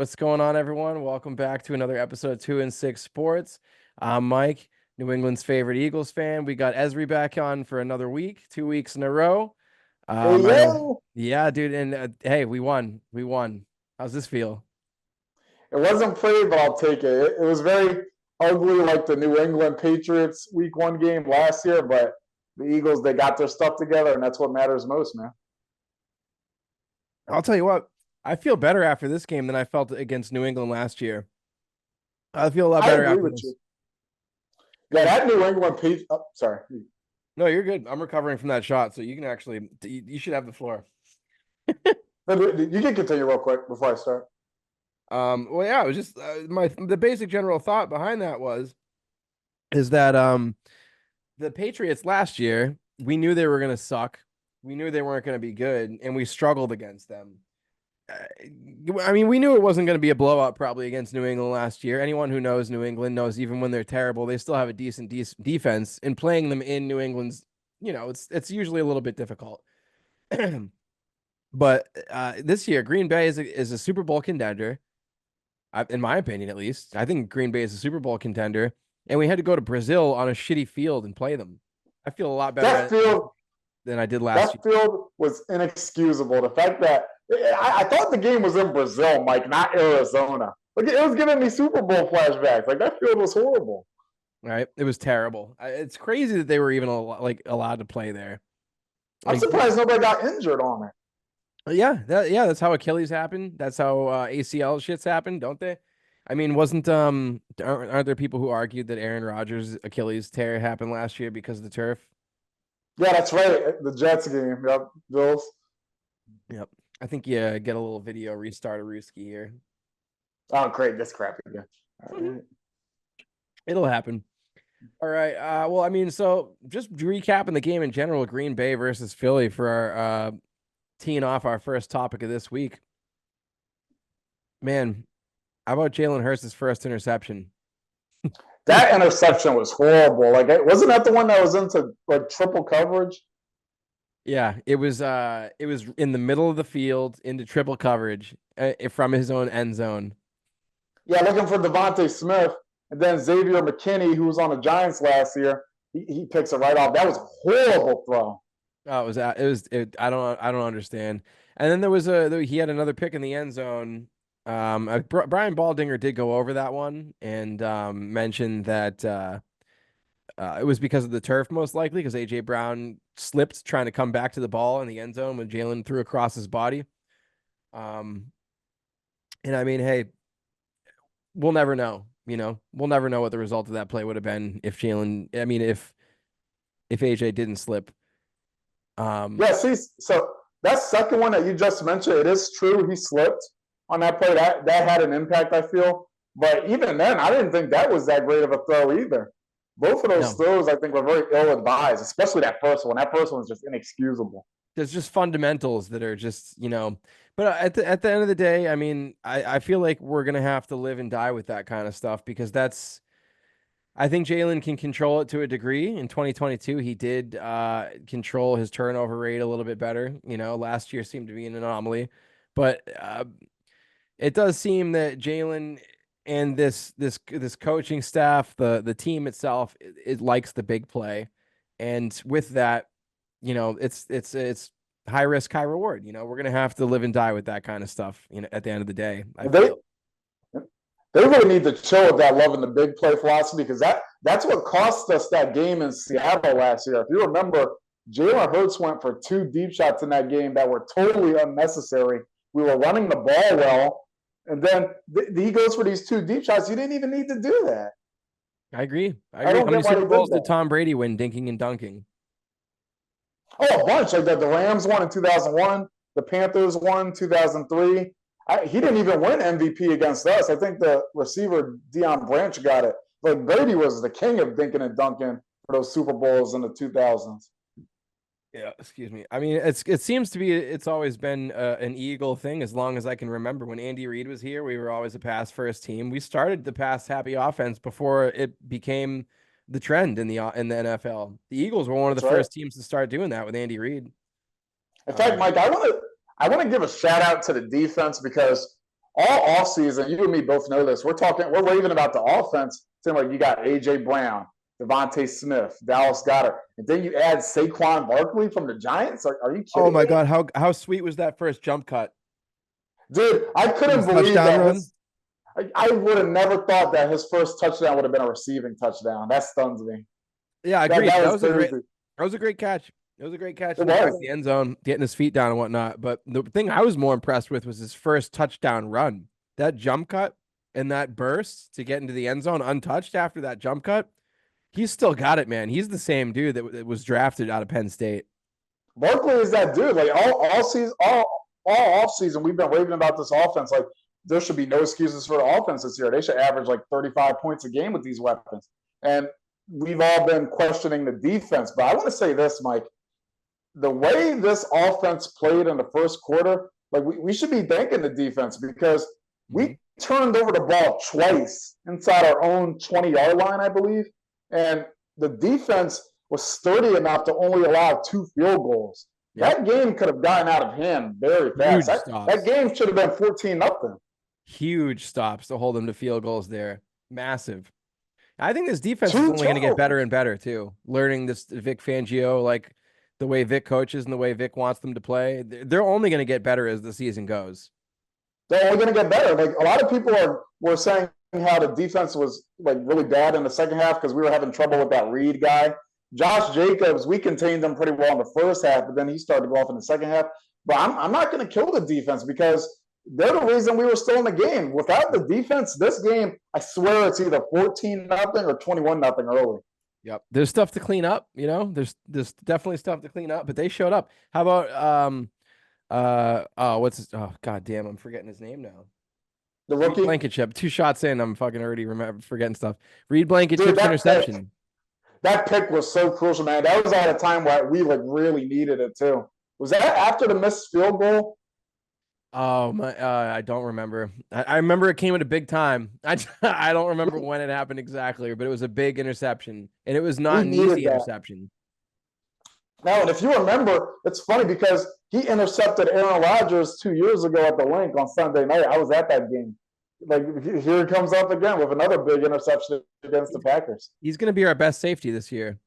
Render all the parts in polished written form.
what's going on, everyone? Welcome back to another episode of 2 and 6 Sports. I'm Mike, New England's favorite Eagles fan. We got Ezri back on for another week, 2 weeks in a row. Hey I know, yo, yeah, dude, and hey, we won. We won. How's this feel? it wasn't pretty, but I'll take it. It was very ugly, like the New England Patriots Week 1 game last year. But the Eagles, they got their stuff together, and that's what matters most, man. I'll tell you what, I feel better after this game than I felt against New England last year. I feel a lot I better agree after with this. you. Yeah, that New England Patriots. Oh, sorry. No, you're good. I'm recovering from that shot, so you can actually, you should have the floor. You can continue real quick before I start. Well, yeah, it was just the basic general thought behind that is that the Patriots last year, we knew they were going to suck. We knew they weren't going to be good, and we struggled against them. I mean, we knew it wasn't going to be a blowout probably against New England last year. Anyone who knows New England knows even when they're terrible, they still have a decent defense. And playing them in New England's, it's usually a little bit difficult. But this year, Green Bay is a Super Bowl contender, in my opinion, at least. I think Green Bay is a Super Bowl contender, and we had to go to Brazil on a shitty field and play them. I feel a lot That better field, than I did last year. that field was inexcusable. The fact that I thought the game was in Brazil, Mike, not Arizona. Like it was giving me Super Bowl flashbacks. Like that field was horrible. Right? It was terrible. It's crazy that they were even allowed to play there. I'm Like, surprised nobody got injured on it. yeah, that's how Achilles happen. That's how ACL shits happen, don't they? I mean, wasn't aren't there people who argued that Aaron Rodgers' Achilles tear happened last year because of the turf? Yeah, that's right. The Jets game. Yep. Bills. Yep. I think you get a little video restart of Ruski here. Oh, great. That's crappy again. All right. It'll happen. All right. Well, I mean, so just recapping the game in general, Green Bay versus Philly for our teeing off our first topic of this week. Man, how about Jalen Hurts' first interception? That interception was horrible. Like, wasn't that the one that was into like triple coverage? Yeah, it was in the middle of the field into triple coverage from his own end zone. Yeah, looking for Devontae Smith, and then Xavier McKinney, who was on the Giants last year, he picks it right off. That was a horrible throw. Oh, I don't understand. And then he had another pick in the end zone. Brian Baldinger did go over that one and mentioned that it was because of the turf, most likely, because AJ Brown slipped trying to come back to the ball in the end zone when Jalen threw across his body. Um, and I mean, hey, we'll never know. We'll never know what the result of that play would have been if Jalen. I mean, if AJ didn't slip. Yeah, see, so that second one that you just mentioned, it is true he slipped on that play. That had an impact, I feel. But even then, I didn't think that was that great of a throw either. Both of those No, throws, I think, were very ill advised, especially that first one. That first one was just inexcusable. there's just fundamentals that are just But at the end of the day, I mean, I feel like we're gonna have to live and die with that kind of stuff because that's. I think Jalen can control it to a degree. In 2022, he did control his turnover rate a little bit better. Last year seemed to be an anomaly, but it does seem that Jalen and this coaching staff, the team itself, it likes the big play, and with that, it's high risk, high reward. We're gonna have to live and die with that kind of stuff. At the end of the day, I They feel. they really need to chill with that love and the big play philosophy because that's what cost us that game in Seattle last year. If you remember, Jalen Hurts went for two deep shots in that game that were totally unnecessary. We were running the ball well, and then he goes for these two deep shots. You didn't even need to do that. I agree. I I agree. don't How many get why they Super did Bowls did that. Tom Brady win dinking and dunking? Oh, a bunch. Like the Rams won in 2001. The Panthers won in 2003. He didn't even win MVP against us. I think the receiver Deion Branch got it. Like Brady was the king of dinking and dunking for those Super Bowls in the 2000s. Yeah, excuse me. I mean, it seems to be it's always been an Eagle thing as long as I can remember. When Andy Reid was here, we were always a pass first team. We started the pass happy offense before it became the trend in the NFL. The Eagles were one of the That's right. first teams to start doing that with Andy Reid. In fact, Um, Mike, I want to give a shout out to the defense because all offseason, you and me both know this. We're raving about the offense, saying like you got A.J. Brown, Devontae Smith, Dallas Goedert, and then you add Saquon Barkley from the Giants. Are you Oh kidding my me? God, how sweet was that first jump cut? Dude, I couldn't His believe touchdown that run. I would have never thought that his first touchdown would have been a receiving touchdown. That stuns me. Yeah, That agreed. that That was was a great crazy. that was a great catch. It was a great catch It in the back was. of the end zone, getting his feet down and whatnot. But the thing I was more impressed with was his first touchdown run. That jump cut and that burst to get into the end zone untouched after that jump cut. He's still got it, man. He's the same dude that was drafted out of Penn State. Barkley is that dude. Like all season, all off season, we've been raving about this offense. Like there should be no excuses for the offense this year. They should average like 35 points a game with these weapons. And we've all been questioning the defense. But I want to say this, Mike. The way this offense played in the first quarter, like we should be thanking the defense because Mhm. we turned over the ball twice inside our own 20-yard line, I believe. And the defense was sturdy enough to only allow 2 field goals. Yep. That game could have gotten out of hand very fast. Huge That stops. game should have been 14-0. Huge stops to hold him to field goals there. Massive. I think this defense is Two only going to get better turnovers. and better too. Learning this Vic Fangio, like the way Vic coaches and the way Vic wants them to play, they're only going to get better as the season goes. They're only going to get better. Like a lot of people were saying how the defense was like really bad in the second half because we were having trouble with that Reed guy. Josh Jacobs, we contained them pretty well in the first half, but then he started to go off in the second half. But I'm not going to kill the defense because they're the reason we were still in the game. Without the defense, this game, I swear it's either 14-0 or 21-0 early. Yep. There's stuff to clean up, you know. There's definitely stuff to clean up, but they showed up. How about what's his, oh god damn, I'm forgetting his name now. The Reed rookie, Blankenship. 2 shots in, I'm fucking already forgetting stuff. Reed dude, Blankenship's interception. that pick was so crucial, man. That was at a time where we like really needed it too. Was that after the missed field goal? Oh my, I don't remember. I remember it came at a big time. I don't remember We, when it happened exactly, but it was a big interception, and it was we not an needed easy that. interception. Now, and if you remember, it's funny because he intercepted Aaron Rodgers 2 years ago at the link on Sunday night. I was at that game. Like here he comes up again with another big interception against the He's, Packers. he's going to be our best safety this year.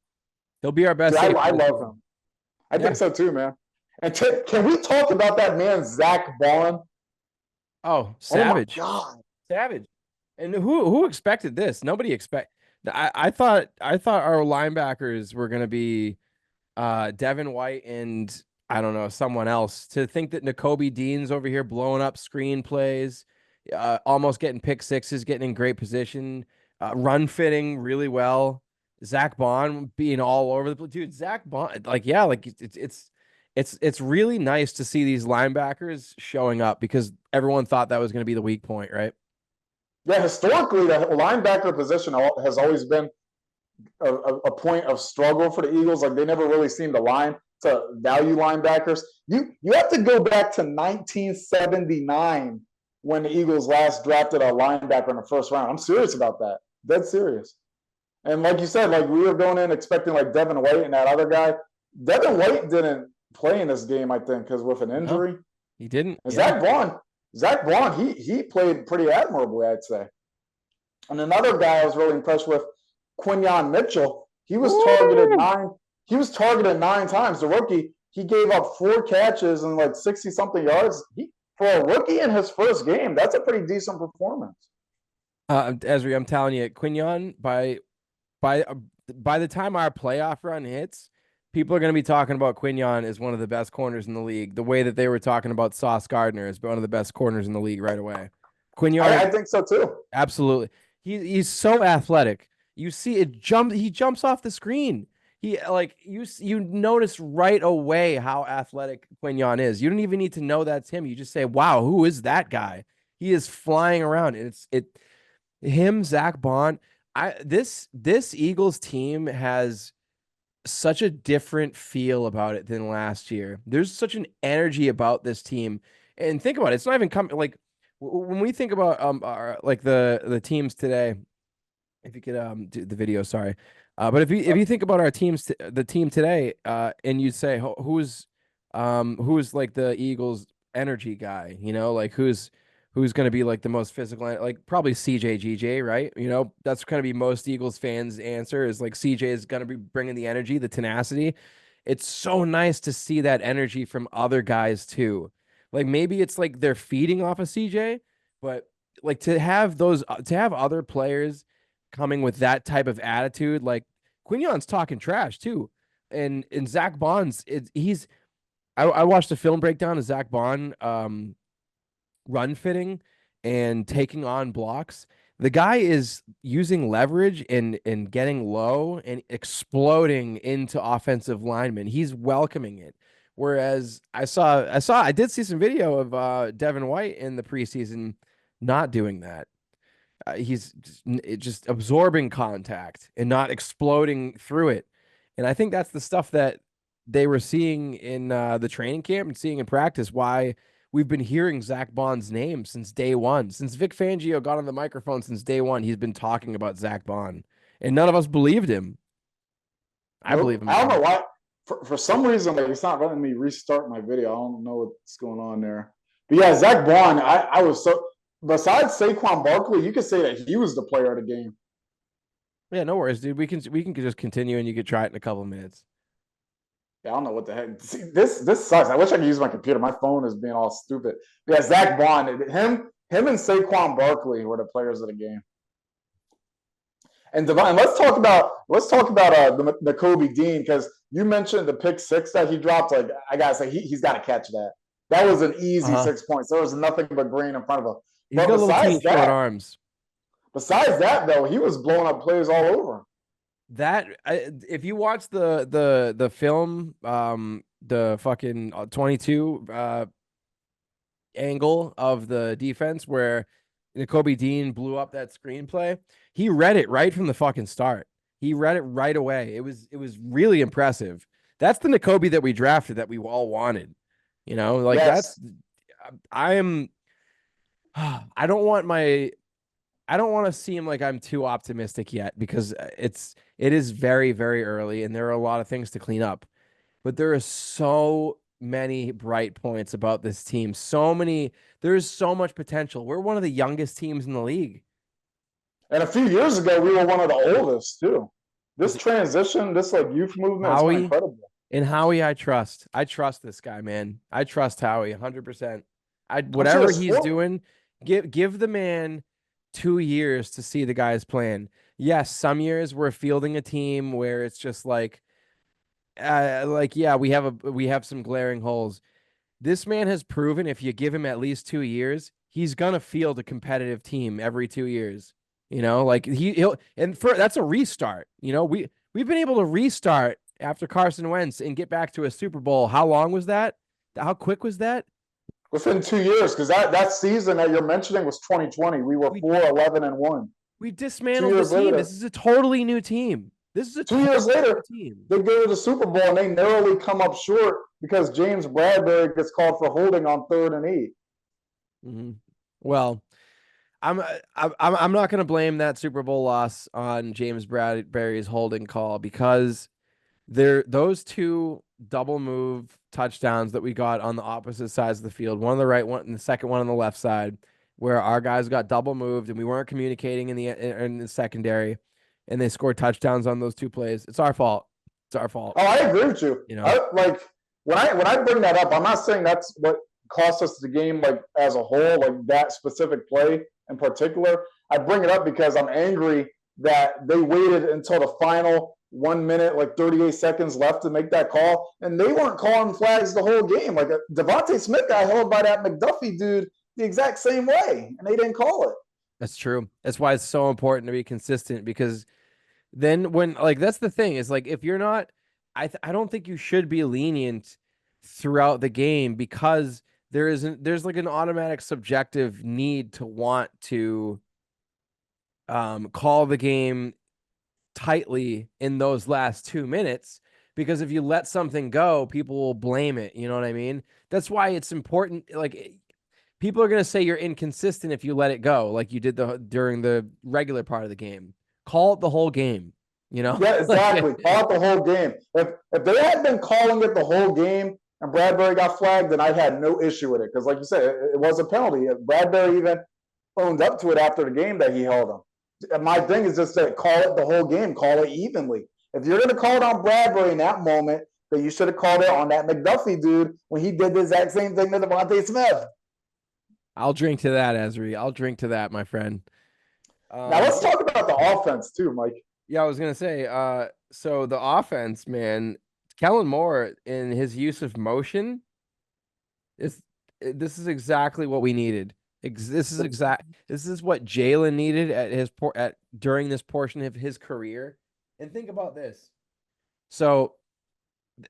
He'll be our Dude, best I safety this love year. him. I Yeah. think so too, man. And can we talk about that man, Zach Bond? Oh, Oh my savage, God. savage. And who expected this? Nobody expect. I thought our linebackers were going to be Devin White and I don't know, someone else. To think that N'Kobe Dean's over here blowing up screen plays, almost getting pick sixes, getting in great position, run fitting really well. Zach Bond being all over the place. Dude, Zach Bond, like, yeah, like it's really nice to see these linebackers showing up because everyone thought that was going to be the weak point, right? Yeah, historically, the linebacker position has always been a point of struggle for the Eagles. Like they never really seemed to line to value linebackers. You have to go back to 1979 when the Eagles last drafted a linebacker in the first round. I'm serious about that. Dead serious. And like you said, like we were going in expecting like Devin White and that other guy. Devin White didn't play in this game, I think, because with an No, injury. he didn't. And Yeah. Zach Vaughn, he played pretty admirably, I'd say. And another guy I was really impressed with, Quinyon Mitchell. He was targeted Woo! nine. He was targeted 9 times. The rookie, he gave up 4 catches and like 60 something yards. For a rookie in his first game, that's a pretty decent performance. Ezri, I'm telling you, Quinion by by the time our playoff run hits, people are going to be talking about Quinion as one of the best corners in the league. The way that they were talking about Sauce Gardner as one of the best corners in the league right away. Quinion, I think so too. absolutely. He's so athletic. You see it jump. He jumps off the screen. He like you notice right away how athletic Quinion is. You don't even need to know that's him. You just say, "Wow, who is that guy?" He is flying around. And it's him, Zach Bond. This Eagles team has such a different feel about it than last year. There's such an energy about this team. And think about it, it's not even coming like when we think about like the teams today, if you could do the video, sorry. But if you think about our teams the team today, and you say who's like the Eagles energy guy, you know, like who's going to be like the most physical, like probably CJ, right? That's going to be most Eagles fans' answer is like CJ is going to be bringing the energy, the tenacity. It's so nice to see that energy from other guys too. Like maybe it's like they're feeding off of CJ, but like to have other players coming with that type of attitude, like Quignon's talking trash too. And Zach Bond's I watched a film breakdown of Zach Bond run fitting and taking on blocks. The guy is using leverage and getting low and exploding into offensive linemen. He's welcoming it. Whereas I did see some video of Devin White in the preseason not doing that. He's just absorbing contact and not exploding through it. And I think that's the stuff that they were seeing in the training camp and seeing in practice. Why we've been hearing Zach Bond's name since day one. Since Vic Fangio got on the microphone since day one, he's been talking about Zach Bond. And none of us believed him. I believe Nope. him I don't now. know why. For some reason, like it's not letting me restart my video. I don't know what's going on there. But yeah, Zach Bond, I was so. Besides Saquon Barkley, you could say that he was the player of the game. Yeah, no worries, dude. We can just continue and you could try it in a couple of minutes. Yeah, I don't know what the heck. See, this sucks. I wish I could use my computer. My phone is being all stupid. But yeah, Zach Bond, him and Saquon Barkley were the players of the game. And Devon, let's talk about the Kobe Dean, because you mentioned the pick six that he dropped. Like I gotta say, he's got to catch that. That was an easy Uh-huh. 6 points. There was nothing but green in front of him. He's But got little teeny short arms. besides that though, he was blowing up plays all over. If you watch the film, the fucking 22 angle of the defense where Kobe Dean blew up that screenplay, he read it right from the fucking start. He read it right away. It was really impressive. That's the Nakobe that we drafted that we all wanted. Like Yes. I am I don't want my I don't want to seem like I'm too optimistic yet because it is very, very early and there are a lot of things to clean up. But there are so many bright points about this team. There's so much potential. We're one of the youngest teams in the league. And a few years ago, we were one of the oldest too. This Listen, transition, this like youth movement has been Howie incredible. and Howie, I trust. I trust this guy, man. I trust Howie 100%. I'm sure Whatever the he's sport. doing, give the man 2 years to see the guy's plan. Yes, some years we're fielding a team where it's just yeah, we have some glaring holes. This man has proven if you give him at least 2 years, he's gonna field a competitive team every 2 years. Like he'll and for that's a restart. We've been able to restart after Carson Wentz and get back to a Super Bowl. How long was that? How quick was that? Within 2 years, because that season that you're mentioning was 2020. We were We 4-11-1. we two dismantled the years team. This later, is a totally new team. This is a 2 years totally new later, team. they go to the Super Bowl and they narrowly come up short because James Bradbury gets called for holding on 3rd and 8. Mm-hmm. Well, I'm not going to blame that Super Bowl loss on James Bradbury's holding call because those two double move touchdowns that we got on the opposite sides of the field, one on the right one and the second one on the left side, where our guys got double moved and we weren't communicating in the secondary, and they scored touchdowns on those two plays. It's our fault. It's our fault. Oh, I agree with you. You know. Like when I bring that up, I'm not saying that's what cost us the game, like as a whole, like that specific play in particular. I bring it up because I'm angry that they waited until the final 1 minute, like 38 seconds left to make that call, and they weren't calling flags the whole game. Like Devontae Smith got held by that McDuffie dude the exact same way, and they didn't call it. That's true. That's why it's so important to be consistent because then when like that's the thing is like if you're not I don't think you should be lenient throughout the game because there's like an automatic subjective need to want to call the game tightly in those last 2 minutes because if you let something go, people will blame it. You know what I mean? That's why it's important. Like people are gonna say you're inconsistent if you let it go, like you did during the regular part of the game. Call it the whole game. You know? Yeah, Like exactly. Call it the whole game. If they had been calling it the whole game, and Bradbury got flagged, then I had no issue with it because, like you said, it was a penalty. Bradbury even owned up to it after the game that he held him. And my thing is just to call it the whole game, call it evenly. If you're going to call it on Bradbury in that moment, then you should have called it on that McDuffie dude when he did the exact same thing to Devontae Smith. I'll drink to that, Ezri. I'll drink to that, my friend. Now let's Yeah, talk about the offense too, Mike. yeah, I was gonna say, so the offense, man, Kellen Moore in his use of motion is this is exactly what we needed. This is what Jalen needed at during this portion of his career. And think about this. So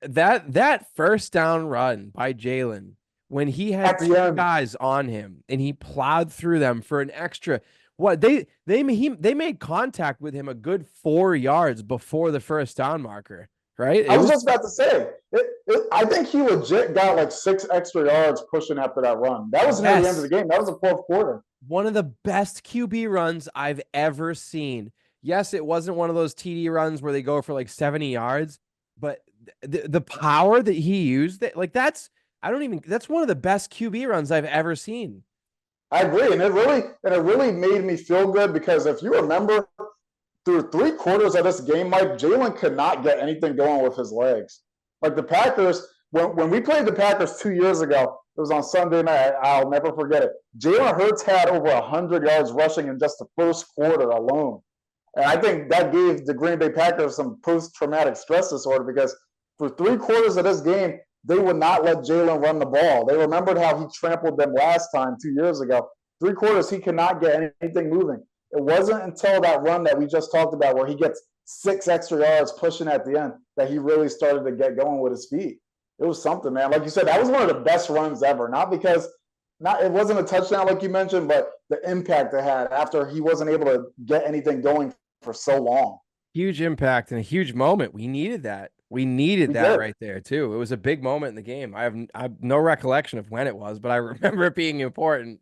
that first down run by Jalen when he had At the two end, guys on him and he plowed through them for an extra what they made contact with him a good 4 yards before the first down marker, right? I It was was just about to say, I think he legit got like 6 extra yards pushing after that run. That was near the end of yes, the game. That was the fourth quarter. one of the best QB runs I've ever seen. Yes, it wasn't one of those TD runs where they go for like 70 yards, but the power that he used, like that's one of the best QB runs I've ever seen. I agree, and it really made me feel good because if you remember, through 3 quarters of this game, Mike, Jalen could not get anything going with his legs. Like the Packers, when we played the Packers 2 years ago, it was on Sunday night. I'll never forget it. Jalen Hurts had over 100 yards rushing in just the first quarter alone. And I think that gave the Green Bay Packers some post-traumatic stress disorder because for 3 quarters of this game, they would not let Jalen run the ball. They remembered how he trampled them last time 2 years ago. 3 quarters, he could not get anything moving. It wasn't until that run that we just talked about where he gets 6 extra yards pushing at the end that he really started to get going with his feet. It was something, man. Like you said, that was one of the best runs ever. Not because it wasn't a touchdown like you mentioned, but the impact it had after he wasn't able to get anything going for so long. Huge impact and a huge moment. We needed that. We needed We that did. right there too. It was a big moment in the game. I have no recollection of when it was, but I remember it being important.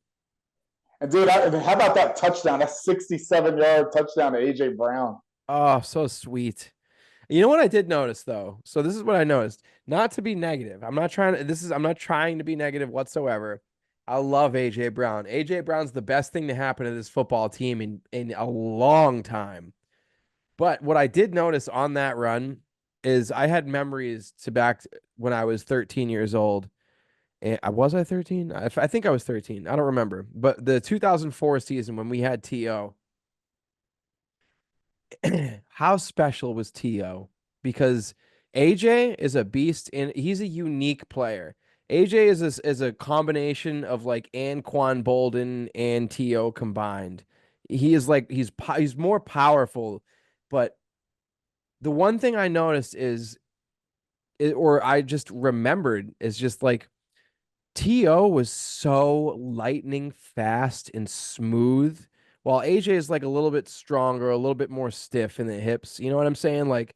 And dude, how about that touchdown? That 67-yard touchdown to AJ Brown. Oh, so sweet. You know what I did notice though? So this is what I noticed. Not to be negative. I'm not trying to be negative whatsoever. I love AJ Brown. AJ Brown's the best thing to happen to this football team in a long time. But what I did notice on that run is I had memories to back when I was 13 years old. And was I 13? I think I was 13. I don't remember. But the 2004 season when we had TO, how special was TO? Because AJ is a beast and he's a unique player. AJ is a combination of like Anquan Bolden and TO combined. He is like he's more powerful, but the one thing I noticed or I just remembered is just like TO was so lightning fast and smooth, while AJ is like a little bit stronger, a little bit more stiff in the hips. You know what I'm saying? Like,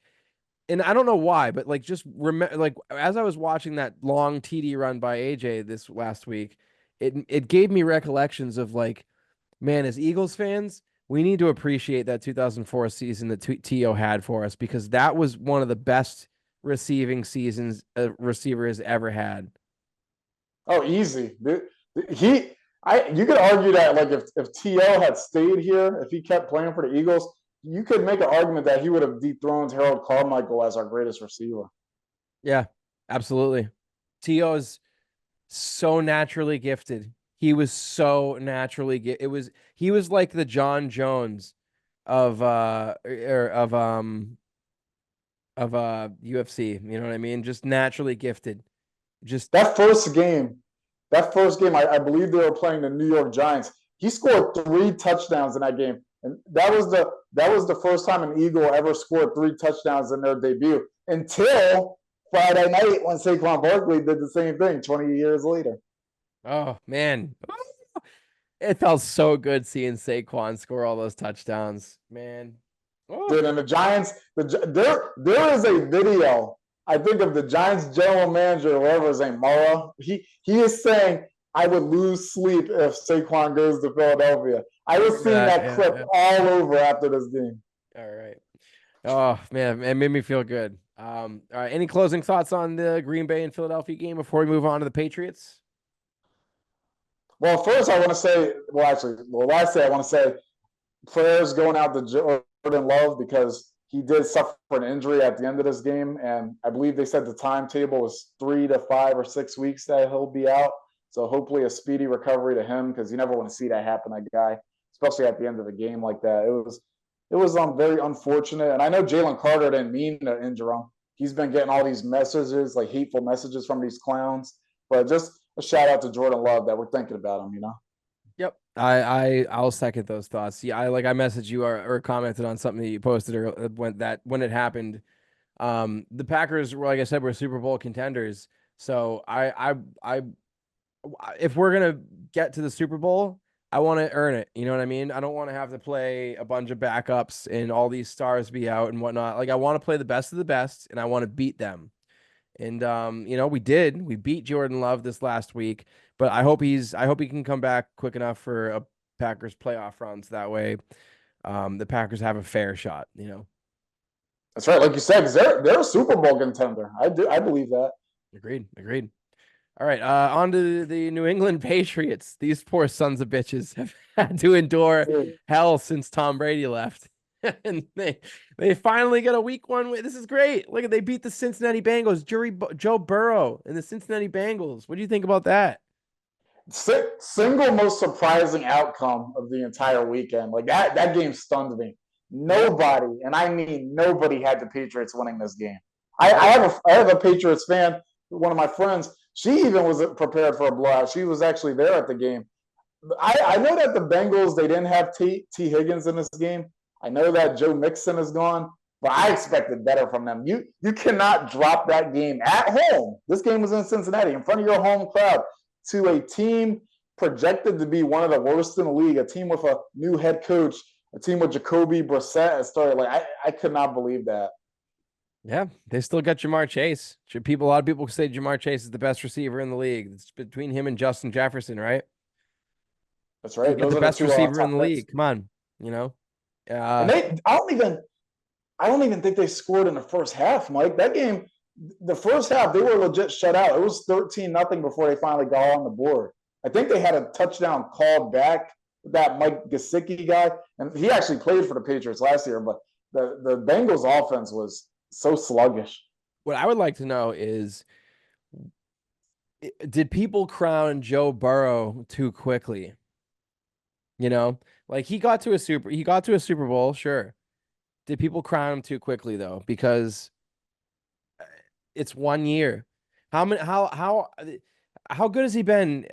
and I don't know why, but like just remember, like as I was watching that long TD run by AJ this last week, it gave me recollections of like, man, as Eagles fans, we need to appreciate that 2004 season that TO had for us because that was one of the best receiving seasons a receiver has ever had. Oh, easy. You could argue that like if TL had stayed here, if he kept playing for the Eagles, you could make an argument that he would have dethroned Harold Carmichael as our greatest receiver. Yeah, absolutely. TO is so naturally gifted. He was so naturally he was like the John Jones of UFC, you know what I mean? Just naturally gifted. Just That first game, I believe they were playing the New York Giants. He scored 3 touchdowns in that game, and that was the first time an Eagle ever scored 3 touchdowns in their debut until Friday night when Saquon Barkley did the same thing 20 years later. oh man. It felt so good seeing Saquon score all those touchdowns, man. Oh, Dude, and the Giants, there is a video, I think, of the Giants general manager, whatever his name, Mara. He is saying, I would lose sleep if Saquon goes to Philadelphia. I I was remember seeing that. that Yeah, clip yeah. all over after this game. All right. Oh man, it made me feel good. All right. Any closing thoughts on the Green Bay and Philadelphia game before we move on to the Patriots? Well, first I want to say, last day I want to say prayers going out to Jordan Love because he did suffer an injury at the end of this game, and I believe they said the timetable was 3 to 5 or 6 weeks that he'll be out. So hopefully a speedy recovery to him because you never want to see that happen. That guy, especially at the end of a game like that, it was very unfortunate. And I know Jalen Carter didn't mean to injure him. He's been getting all these messages, like hateful messages from these clowns. But just a shout out to Jordan Love that we're thinking about him. Yep. I'll second those thoughts. Yeah, I messaged you or commented on something that you posted or when it happened. The Packers were, like I said, were Super Bowl contenders. So if we're gonna get to the Super Bowl, I want to earn it. You know what I mean? I don't want to have to play a bunch of backups and all these stars be out and whatnot. Like I want to play the best of the best, and I want to beat them. And we did. We beat Jordan Love this last week, but I hope he can come back quick enough for a Packers playoff runs. That way, the Packers have a fair shot. That's right, like you said, because they're a Super Bowl contender. I believe that. Agreed. All right, on to the New England Patriots. These poor sons of bitches have had to endure hell since Tom Brady left. And they finally get a week 1 win. This is great. Look at they beat the Cincinnati Bengals. Joe Burrow and the Cincinnati Bengals. What do you think about that? Single most surprising outcome of the entire weekend. Like that game stunned me. Nobody, and I mean nobody, had the Patriots winning this game. I have a Patriots fan, one of my friends. She even was prepared for a blowout. She was actually there at the game. I know that the Bengals, they didn't have T Higgins in this game. I know that Joe Mixon is gone, but I expected better from them. You cannot drop that game at home. This game was in Cincinnati in front of your home crowd to a team projected to be one of the worst in the league, a team with a new head coach, a team with Jacoby Brissett as starter. Like I could not believe that. Yeah, they still got Jamar Chase. A lot of people say Jamar Chase is the best receiver in the league. It's between him and Justin Jefferson, right? That's You right. get Those the are the best two receiver in top the picks. league. Come on, you know. And I don't even think they scored in the first half, Mike. That game, the first half, they were legit shut out. It was 13-0 before they finally got on the board. I think they had a touchdown called back with that Mike Gesicki guy, and he actually played for the Patriots last year. But the Bengals offense was so sluggish. What I would like to know is, did people crown Joe Burrow too quickly? Like he got to a Super Bowl, sure. Did people crown him too quickly though? Because it's 1 year. How good has he been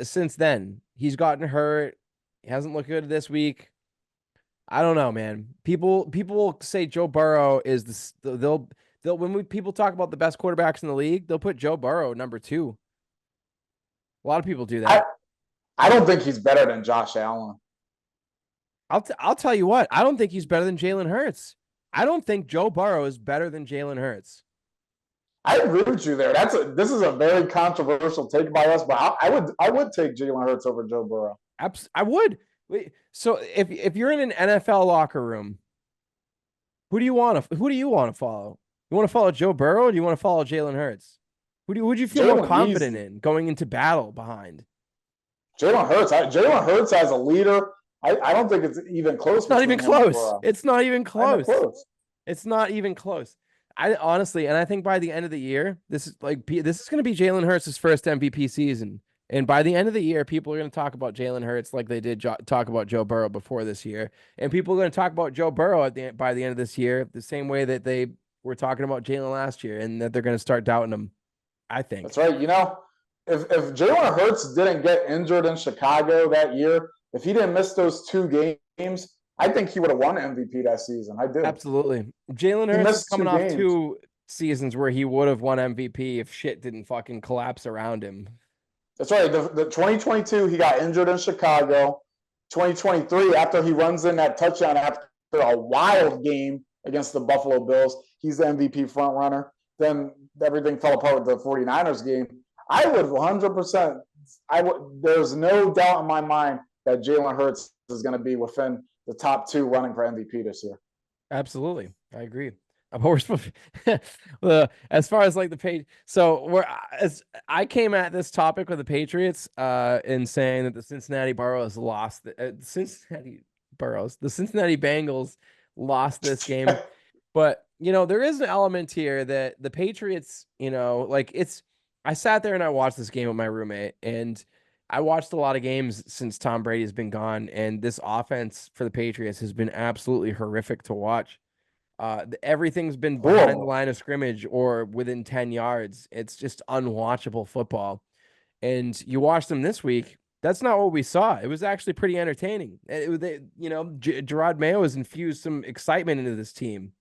since then? He's gotten hurt. He hasn't looked good this week. I don't know, man. People will say Joe Burrow is they'll when people talk about the best quarterbacks in the league, they'll put Joe Burrow number 2. A lot of people do I, that. I don't think he's better than Josh Allen. I'll tell you what. I don't think he's better than Jalen Hurts. I don't think Joe Burrow is better than Jalen Hurts. I agree with you there. This is a very controversial take by us, but I would take Jalen Hurts over Joe Burrow. I would. So if you're in an NFL locker room, who do you want to follow? You want to follow Joe Burrow or do you want to follow Jalen Hurts? Who'd you feel more confident in going into battle behind? Jalen Hurts. Jalen Hurts as a leader, I don't think it's even close. It's not even close. It's not even close. It's not even close. I honestly, and I think by the end of the year, this is going to be Jalen Hurts' first MVP season. And by the end of the year, people are going to talk about Jalen Hurts like they did talk about Joe Burrow before this year. And people are going to talk about Joe Burrow by the end of this year, the same way that they were talking about Jalen last year, and that they're going to start doubting him, I think. That's right. If Jalen Hurts didn't get injured in Chicago that year, if he didn't miss those 2 games, I think he would have won MVP that season. I do. Absolutely. Jalen Hurts is coming off 2 seasons where he would have won MVP if shit didn't fucking collapse around him. That's right. The 2022, he got injured in Chicago. 2023, after he runs in that touchdown after a wild game against the Buffalo Bills, he's the MVP front runner. Then everything fell apart with the 49ers game. I would 100%. There's no doubt in my mind that Jalen Hurts is going to be within the top 2 running for MVP this year. Absolutely. I agree. But we're supposed as far as like the page. So we're as I came at this topic with the Patriots, in saying that the Cincinnati Burrows lost the Cincinnati Bengals lost this game. But there is an element here that the Patriots, like I sat there and I watched this game with my roommate, and I watched a lot of games since Tom Brady's been gone, and this offense for the Patriots has been absolutely horrific to watch. Everything's been behind the Horrible. line of scrimmage or within 10 yards. It's just unwatchable football. And you watch them this week. That's not what we saw. It was actually pretty entertaining. Gerard Mayo has infused some excitement into this team.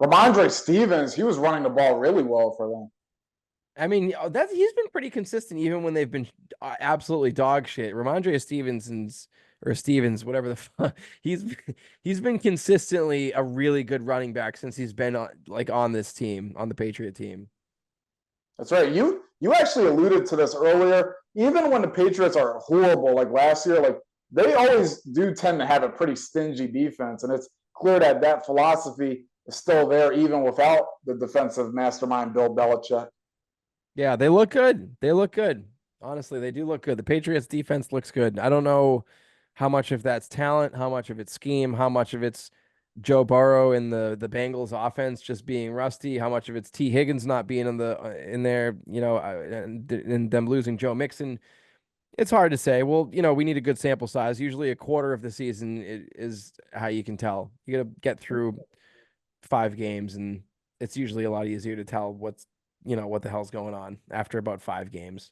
Ramondre Stevens, he was running the ball really well for them. I mean, he's been pretty consistent even when they've been absolutely dog shit. Ramondre Stevens, whatever the fuck, he's been consistently a really good running back since he's been on this team, on the Patriot team. That's right. You actually alluded to this earlier. Even when the Patriots are horrible, like last year, like they always do tend to have a pretty stingy defense, and it's clear that that philosophy is still there even without the defensive mastermind Bill Belichick. Yeah, they look good. They look good. Honestly, they do look good. The Patriots defense looks good. I don't know how much of that's talent, how much of it's scheme, how much of it's Joe Burrow and the Bengals offense just being rusty, how much of it's T Higgins not being in there, and them losing Joe Mixon. It's hard to say. Well, we need a good sample size. Usually a quarter of the season is how you can tell. You got to get through 5 games, and it's usually a lot easier to tell what the hell's going on after about 5 games.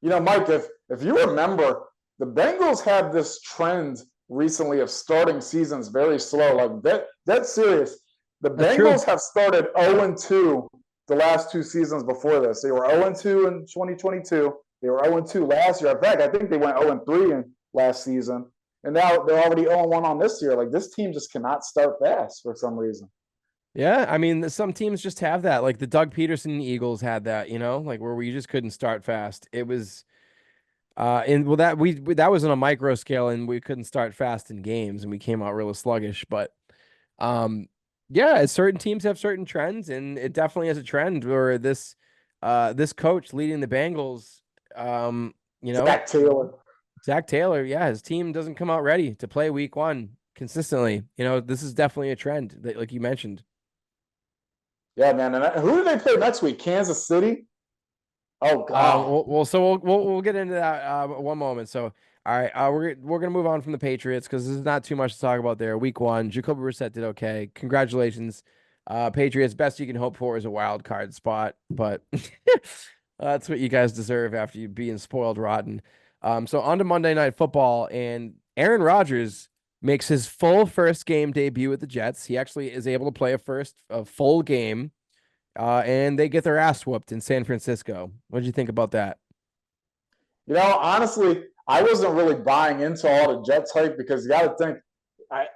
Mike, if you remember, the Bengals had this trend recently of starting seasons very slow. Like that's serious. The That's true. Bengals have started 0-2 the last 2 seasons before this. They were 0-2 in 2022. They were 0-2 last year. In fact, I think they went 0-3 in last season. And now they're already 0-1 on this year. Like this team just cannot start fast for some reason. Yeah, I mean, some teams just have that. Like the Doug Peterson Eagles had that, like where we just couldn't start fast. It was and well that was on a micro scale, and we couldn't start fast in games, and we came out really sluggish, but um yeah, certain teams have certain trends, and it definitely has a trend where this coach leading the Bengals, um you know, Zach Taylor. Zach Taylor, yeah, his team doesn't come out ready to play week 1 consistently. This is definitely a trend that, like you mentioned. Yeah, man. And who do they play next week? Kansas City? Oh, God. So we'll get into that one moment. So, all right, we're gonna move on from the Patriots because there's not too much to talk about there. Week 1, Jacoby Brissett did okay. Congratulations, Patriots. Best you can hope for is a wild card spot, but that's what you guys deserve after you being spoiled rotten. So on to Monday Night Football, and Aaron Rodgers makes his full first game debut with the Jets. He actually is able to play a full game, and they get their ass whooped in San Francisco. What did you think about that? Honestly, I wasn't really buying into all the Jets hype because you got to think.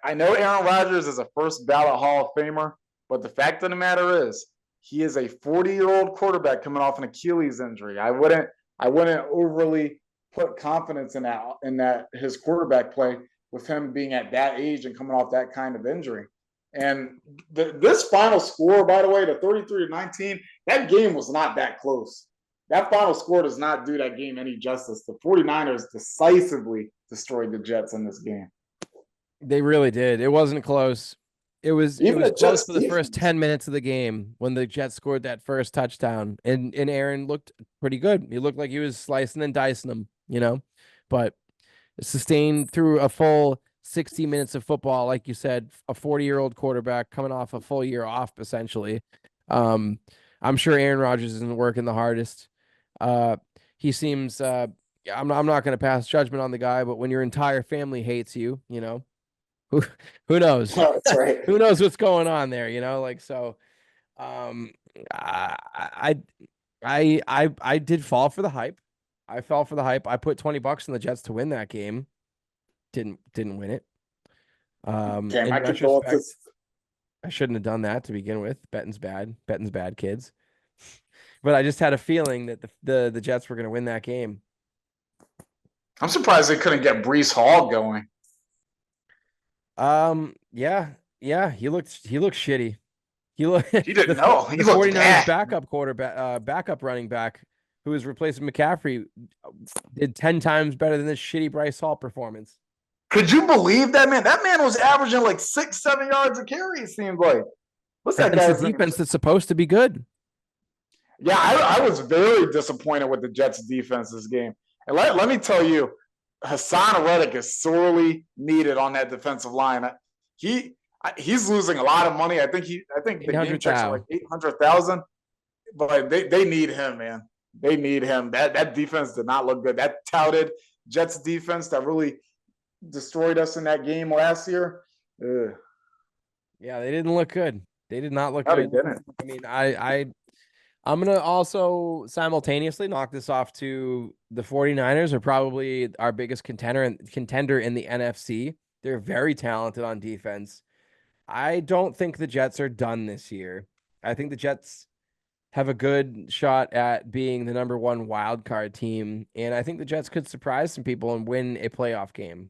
I know Aaron Rodgers is a first ballot Hall of Famer, but the fact of the matter is, he is a 40-year-old quarterback coming off an Achilles injury. I wouldn't overly put confidence in that his quarterback play with him being at that age and coming off that kind of injury. And this final score, by the way, the 33-19, that game was not that close. That final score does not do that game any justice. The 49ers decisively destroyed the Jets in this game. They really did. It wasn't close. It Even was the close Jets for the first defense. 10 minutes of the game when the Jets scored that first touchdown. And Aaron looked pretty good. He looked like he was slicing and dicing them. But sustained through a full 60 minutes of football, like you said, a 40-year-old quarterback coming off a full year off, essentially. Um, I'm sure Aaron Rodgers isn't working the hardest. Uh, he seems I'm not going to pass judgment on the guy, but when your entire family hates you, who who knows? That's right. Who knows what's going on there, like so um I I did fall for the hype. I fell for the hype. I put $20 on the Jets to win that game. Didn't win it. Okay, In my retrospect, condolences. I shouldn't have done that to begin with. Betting's bad. Betting's bad, kids. But I just had a feeling that the Jets were going to win that game. I'm surprised they couldn't get Brees Hall going. Yeah, he looked shitty. He looked He didn't the know. He the looked 49ers bad. backup quarterback, backup running back, who was replacing McCaffrey, did 10 times better than this shitty Bryce Hall performance. Could you believe that man? That man was averaging like 6, 7 yards a carry. It seemed like. What's that Against the guy's name? defense that's supposed to be good. Yeah, I was very disappointed with the Jets' defense this game. And let me tell you, Hassan Reddick is sorely needed on that defensive line. He he's losing a lot of money. I think the game checks are like 800,000. 800,000, but they need him, man. They need him. That defense did not look good. That touted Jets defense that really destroyed us in that game last year. Ugh. Yeah, they didn't look good. They did not look No, they good. didn't. I mean, I'm going to also simultaneously knock this off to the 49ers are probably our biggest contender in the NFC. They're very talented on defense. I don't think the Jets are done this year. I think the Jets have a good shot at being the number one wild card team, and I think the Jets could surprise some people and win a playoff game.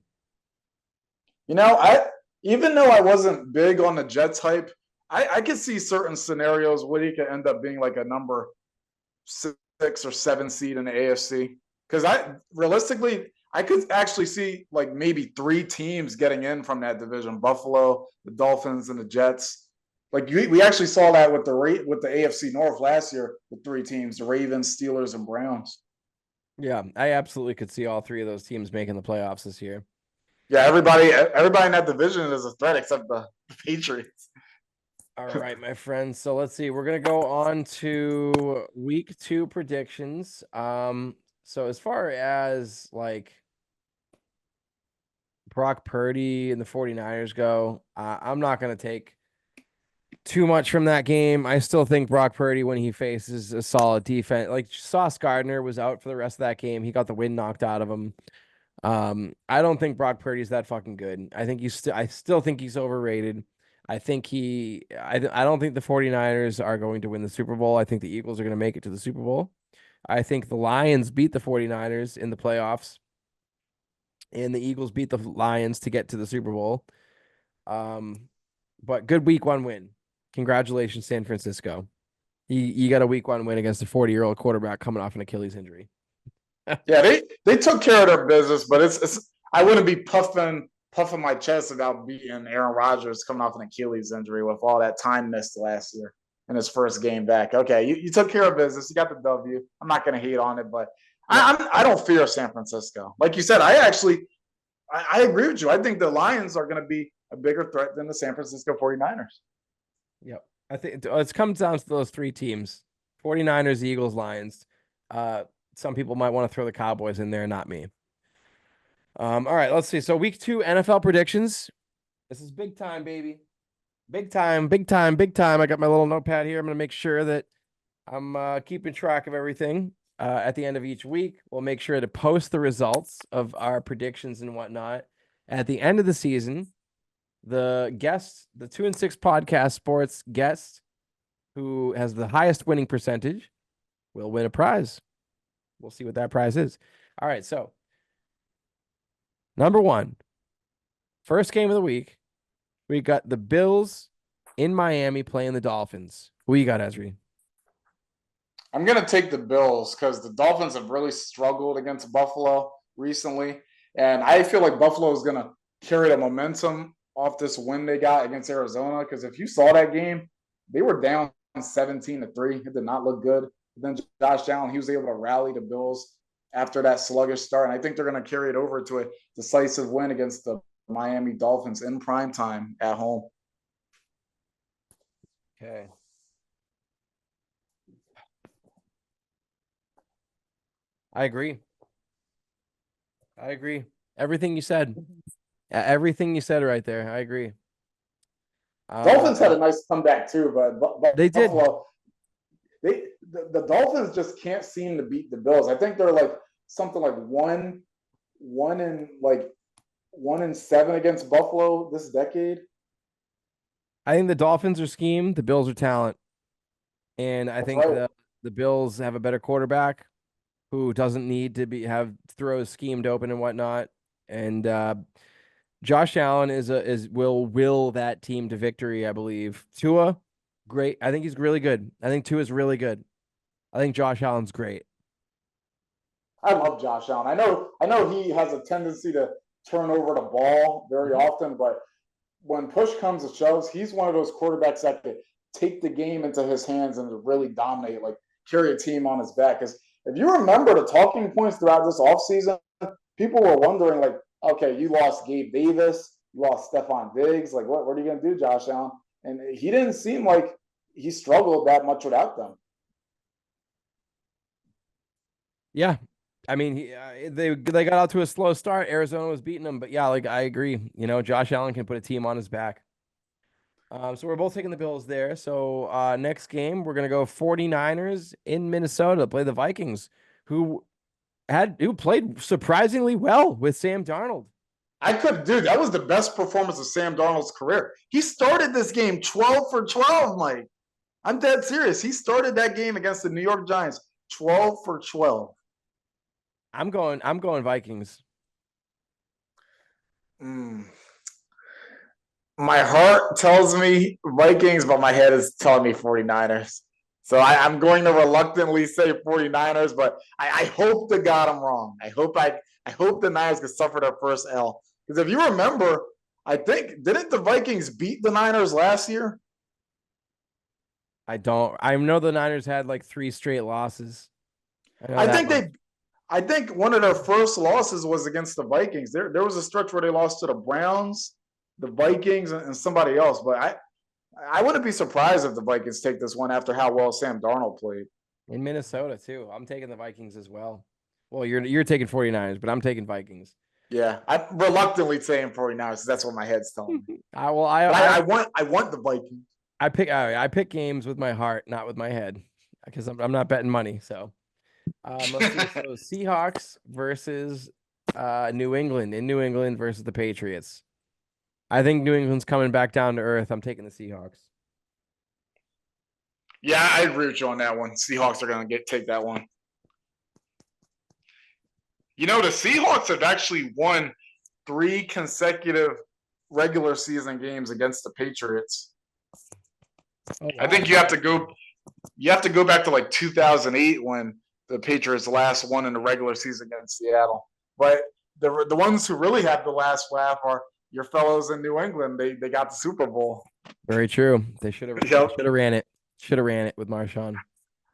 You know, I even though I wasn't big on the Jets hype, I could see certain scenarios where he could end up being like a number 6 or 7 seed in the AFC. Because I realistically, I could actually see like maybe 3 teams getting in from that division: Buffalo, the Dolphins, and the Jets. Like we actually saw that with the AFC North last year with 3 teams: the Ravens, Steelers, and Browns. Yeah, I absolutely could see all three of those teams making the playoffs this year. Yeah, everybody in that division is a threat except the Patriots. All right, my friends. So let's see. We're gonna go on to week 2 predictions. So as far as like Brock Purdy and the 49ers go, I'm not gonna take too much from that game. I still think Brock Purdy, when he faces a solid defense, like Sauce Gardner was out for the rest of that game. He got the wind knocked out of him. I don't think Brock Purdy's that fucking good. I still think he's overrated. I don't think the 49ers are going to win the Super Bowl. I think the Eagles are going to make it to the Super Bowl. I think the Lions beat the 49ers in the playoffs, and the Eagles beat the Lions to get to the Super Bowl. But good week 1 win. Congratulations, San Francisco. You got a week 1 win against a 40-year-old quarterback coming off an Achilles injury. Yeah, they took care of their business, but it's I wouldn't be puffing my chest about beating Aaron Rodgers coming off an Achilles injury with all that time missed last year in his first game back. Okay, you took care of business. You got the W. I'm not going to hate on it, but Yeah. I don't fear San Francisco. Like you said, I agree with you. I think the Lions are going to be a bigger threat than the San Francisco 49ers. Yep. I think it comes down to those 3 teams: 49ers, Eagles, Lions. Some people might want to throw the Cowboys in there, not me. All right, let's see. So week 2 NFL predictions. This is big time, baby. Big time, big time, big time. I got my little notepad here. I'm going to make sure that I'm keeping track of everything. At the end of each week, we'll make sure to post the results of our predictions and whatnot. At the end of the season, the 2-6 podcast sports guest who has the highest winning percentage will win a prize. We'll see what that prize is. All right, so number 1, first game of the week, we got the Bills in Miami playing the Dolphins. Who you got, Ezri? I'm going to take the Bills because the Dolphins have really struggled against Buffalo recently. And I feel like Buffalo is going to carry the momentum off this win they got against Arizona. Because if you saw that game, they were down 17-3. It did not look good. But then Josh Allen, he was able to rally the Bills after that sluggish start. And I think they're going to carry it over to a decisive win against the Miami Dolphins in prime time at home. Okay. I agree. Everything you said. Everything you said right there. I agree. Dolphins had a nice comeback too, but they did. Buffalo, the Dolphins just can't seem to beat the Bills. I think they're like something like 1-7 against Buffalo this decade. I think the Dolphins are scheme, the Bills are talent. And I think the Bills have a better quarterback who doesn't need to have throws schemed open and whatnot. And Josh Allen will that team to victory, I believe. Tua, Great. I think he's really good. I think Tua is really good. I think Josh Allen's great. I love Josh Allen. I know he has a tendency to turn over the ball very Mhm. often, but when push comes to shoves, he's one of those quarterbacks that could take the game into his hands and really dominate, like carry a team on his back. Because if you remember the talking points throughout this offseason, people were wondering, like, okay, you lost Gabe Davis, you lost Stephon Diggs. Like, what are you going to do, Josh Allen? And he didn't seem like he struggled that much without them. Yeah. I mean, they got out to a slow start. Arizona was beating them, but yeah, like I agree. Josh Allen can put a team on his back. So we're both taking the Bills there. So next game, we're gonna go 49ers in Minnesota to play the Vikings, who who played surprisingly well with Sam Darnold. Dude, that was the best performance of Sam Darnold's career. He started this game 12 for 12, Mike. I'm dead serious. He started that game against the New York Giants 12 for 12. I'm going Vikings. Mm. My heart tells me Vikings, but my head is telling me 49ers. So I'm going to reluctantly say 49ers, but I hope to God I'm wrong. I hope the Niners can suffer their first L. Because if you remember, I think didn't the Vikings beat the Niners last year? I know the Niners had like 3 straight losses. I know I that think much. they I think one of their first losses was against the Vikings. There was a stretch where they lost to the Browns, the Vikings, and somebody else. But I wouldn't be surprised if the Vikings take this one after how well Sam Darnold played. In Minnesota too. I'm taking the Vikings as well. Well, you're taking 49ers, but I'm taking Vikings. Yeah, I'm reluctantly saying 49ers because that's what my head's telling me. I well But I I want the Vikings. I pick games with my heart, not with my head, because I'm not betting money. So let's see. So Seahawks versus New England in New England versus the Patriots. I think New England's coming back down to earth. I'm taking the Seahawks. Yeah, I agree with you on that one. Seahawks are going to take that one. You know, the Seahawks have actually won 3 consecutive regular season games against the Patriots. Oh I wow. think you have to go back to like 2008 when the Patriots last won in the regular season against Seattle. But the ones who really have the last laugh are your fellows in New England. They got the Super Bowl. Very true. They should have Yep. ran it. Should have ran it with Marshawn.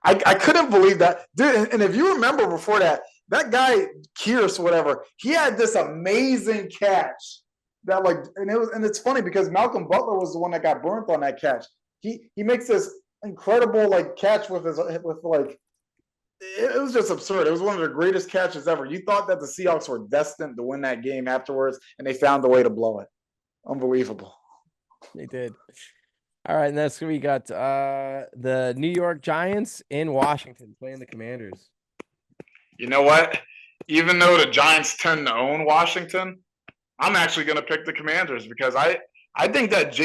I couldn't believe that, dude. And if you remember before that, that guy Kearse, whatever, he had this amazing catch that and it's funny because Malcolm Butler was the one that got burnt on that catch. He makes this incredible catch with it was just absurd. It was one of the greatest catches ever. You thought that the Seahawks were destined to win that game afterwards, and they found a way to blow it. Unbelievable. They did. All right, next we got the New York Giants in Washington playing the Commanders. You know what? Even though the Giants tend to own Washington, I'm actually going to pick the Commanders because I think that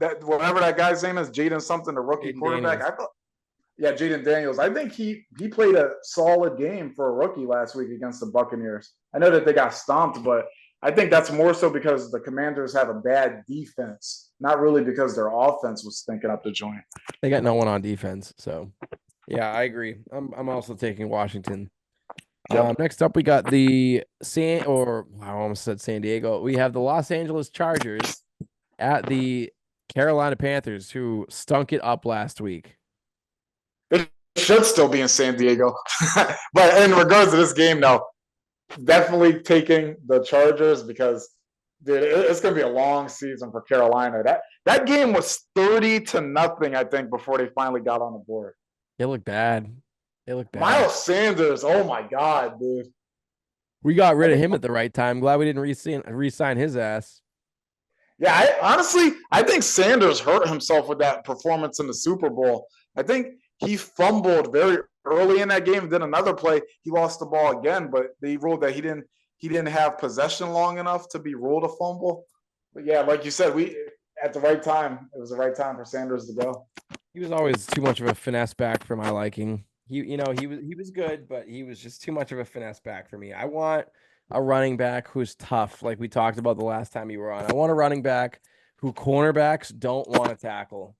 that whatever that guy's name is, Jaden something, the rookie Aiden quarterback. Daniels. I thought, yeah, Jaden Daniels. I think he played a solid game for a rookie last week against the Buccaneers. I know that they got stomped, but I think that's more so because the Commanders have a bad defense, not really because their offense was stinking up the joint. They got no one on defense, so yeah, I agree. I'm also taking Washington. Yep. Next up, we got the I almost said San Diego. We have the Los Angeles Chargers at the Carolina Panthers, who stunk it up last week. They should still be in San Diego. But in regards to this game, though, definitely taking the Chargers because dude, it's going to be a long season for Carolina. That game was 30-0, I think, before they finally got on the board. They look bad. They look bad. Miles Sanders, oh my god, dude. We got rid I of think, him at the right time. Glad we didn't re-sign his ass. yeah, I think Sanders hurt himself with that performance in the Super Bowl. I think he fumbled very early in that game. Then another play, he lost the ball again, but they ruled that he didn't have possession long enough to be ruled a fumble. But yeah, like you said, we at the right time. It was the right time for Sanders to go. He was always too much of a finesse back for my liking. He was good, but he was just too much of a finesse back for me. I want a running back who's tough, like we talked about the last time you were on. I want a running back who cornerbacks don't want to tackle.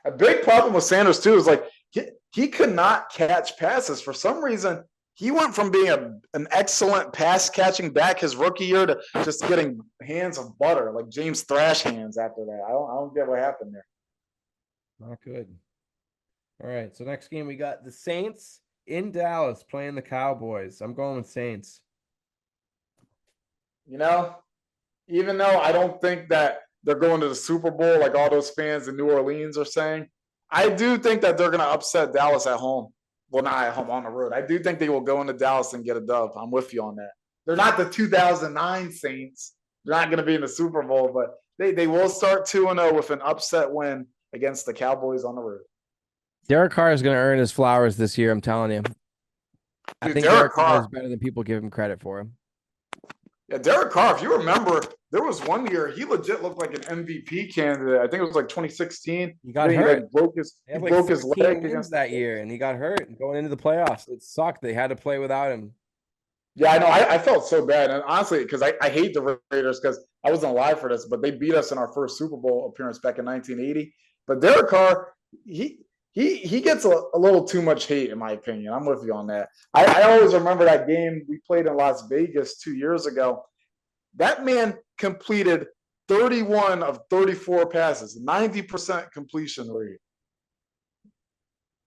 A big problem with Sanders too is like he could not catch passes for some reason. He went from being an excellent pass catching back his rookie year to just getting hands of butter, like James Thrash hands after that. I don't get what happened there. Not good. All right. So next game we got the Saints in Dallas playing the Cowboys. I'm going with Saints. You know, even though I don't think that they're going to the Super Bowl like all those fans in New Orleans are saying, I do think that they're going to upset Dallas at home. Well, not at home, on the road. I do think they will go into Dallas and get a dub. I'm with you on that. They're not the 2009 Saints. They're not going to be in the Super Bowl, but they will start 2-0 with an upset win against the Cowboys on the road. Derek Carr is going to earn his flowers this year. I'm telling you. I think Derek Carr is better than people give him credit for him. Yeah, Derek Carr, if you remember, there was one year he legit looked like an MVP candidate. I think it was like 2016. He got hurt. He broke his leg against that year, and he got hurt going into the playoffs. It sucked. They had to play without him. Yeah, I know. I felt so bad, and honestly, because I hate the Raiders because I wasn't alive for this, but they beat us in our first Super Bowl appearance back in 1980. But Derek Carr, he gets a little too much hate, in my opinion. I'm with you on that. I always remember that game we played in Las Vegas 2 years ago. That man completed 31 of 34 passes, 90% completion rate.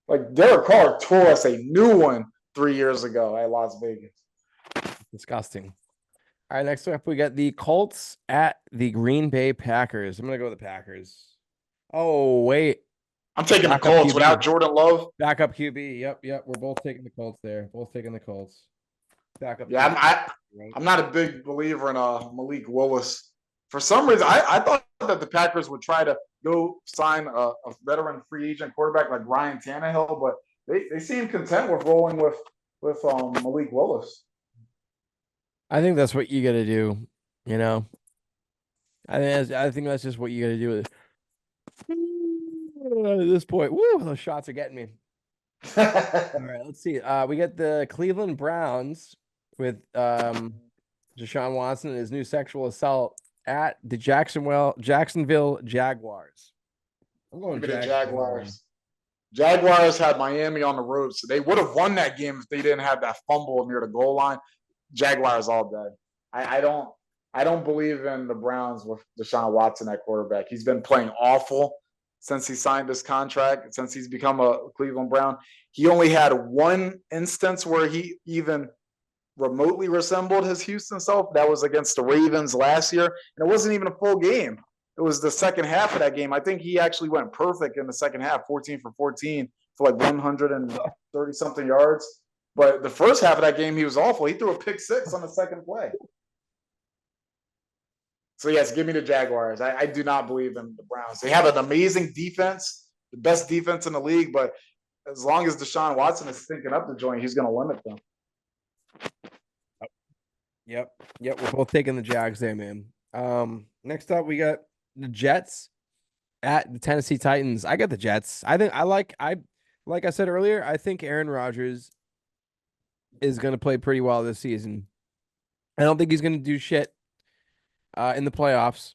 Like Derek Carr tore us a new one 3 years ago at Las Vegas. Disgusting. All right, next up we got the Colts at the Green Bay Packers. I'm gonna go with the Packers. Oh wait, I'm taking the Colts without Jordan Love. Backup QB. Yep. We're both taking the Colts there. Both taking the Colts. Backup. Yeah, I'm not a big believer in Malik Willis. For some reason, I thought that the Packers would try to go sign a veteran free agent quarterback like Ryan Tannehill, but they seem content with rolling with Malik Willis. I think that's what you got to do. You know, I think that's just what you got to do with it. At this point, woo, those shots are getting me. All right, let's see. We get the Cleveland Browns with Deshaun Watson and his new sexual assault at the Jacksonville Jaguars. I'm going Jaguars. Jaguars had Miami on the road, so they would have won that game if they didn't have that fumble near the goal line. Jaguars all day. I don't believe in the Browns with Deshaun Watson at quarterback. He's been playing awful since he signed this contract, since he's become a Cleveland Brown. He only had one instance where he even remotely resembled his Houston self. That was against the Ravens last year, and it wasn't even a full game. It was the second half of that game. I think he actually went perfect in the second half, 14 for 14 for like 130-something yards. But the first half of that game, he was awful. He threw a pick six on the second play. So, yes, give me the Jaguars. I do not believe in the Browns. They have an amazing defense, the best defense in the league, but as long as Deshaun Watson is thinking up the joint, he's going to limit them. Yep. We're both taking the Jags there, man. Next up, we got the Jets at the Tennessee Titans. I got the Jets. Like I said earlier, I think Aaron Rodgers is going to play pretty well this season. I don't think he's going to do shit in the playoffs,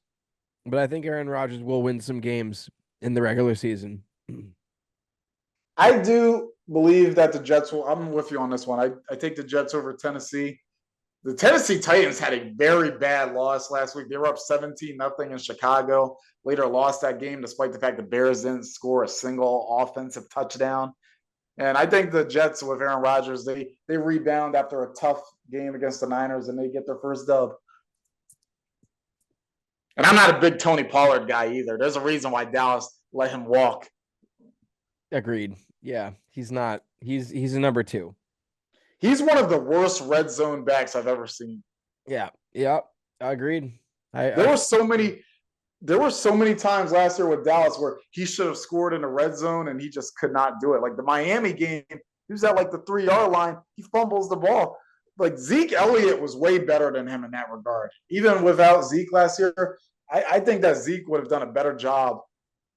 but I think Aaron Rodgers will win some games in the regular season. I do believe that the Jets will. I'm with you on this one. I take the Jets over Tennessee. The Tennessee Titans had a very bad loss last week. They were up 17-0 in Chicago. Later lost that game despite the fact the Bears didn't score a single offensive touchdown. And I think the Jets with Aaron Rodgers, they rebound after a tough game against the Niners and they get their first dub. And I'm not a big Tony Pollard guy either. There's a reason why Dallas let him walk. Agreed. Yeah, he's not. He's a number two. He's one of the worst red zone backs I've ever seen. Yeah, agreed. There were so many times last year with Dallas where he should have scored in the red zone and he just could not do it. Like the Miami game, he was at like the 3-yard line. He fumbles the ball. Like Zeke Elliott was way better than him in that regard. Even without Zeke last year, I think that Zeke would have done a better job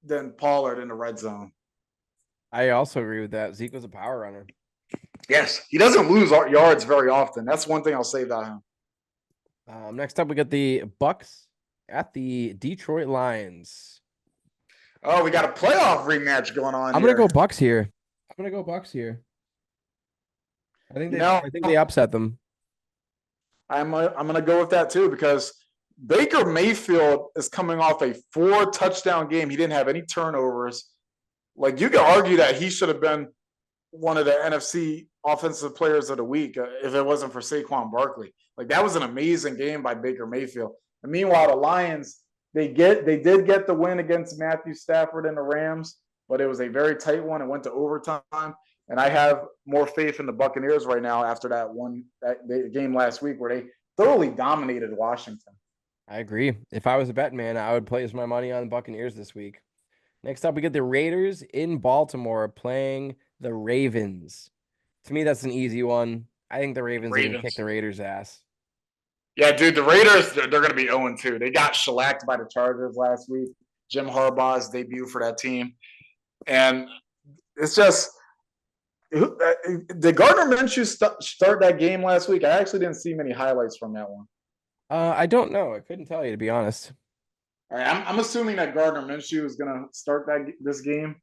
than Pollard in the red zone. I also agree with that. Zeke was a power runner. Yes, he doesn't lose yards very often. That's one thing I'll say about him. Next up, we got the Bucks at the Detroit Lions. Oh, we got a playoff rematch going on I'm gonna go here. Bucks here. I'm gonna go Bucks here. You know, I think they upset them. I'm going to go with that too because Baker Mayfield is coming off a 4 touchdown game. He didn't have any turnovers. Like you could argue that he should have been one of the NFC offensive players of the week if it wasn't for Saquon Barkley. Like that was an amazing game by Baker Mayfield. And meanwhile, the Lions they did get the win against Matthew Stafford and the Rams, but it was a very tight one. It went to overtime. And I have more faith in the Buccaneers right now after that game last week where they thoroughly dominated Washington. I agree. If I was a betting man, I would place my money on the Buccaneers this week. Next up, we get the Raiders in Baltimore playing the Ravens. To me, that's an easy one. I think the Ravens are going to kick Ravens. the Raiders' ass. Yeah, dude, the Raiders, they're going to be 0-2. They got shellacked by the Chargers last week. Jim Harbaugh's debut for that team. And it's just, did Gardner Minshew start that game last week? I actually didn't see many highlights from that one. I don't know. I couldn't tell you, to be honest. All right, I'm assuming that Gardner Minshew is going to start this game.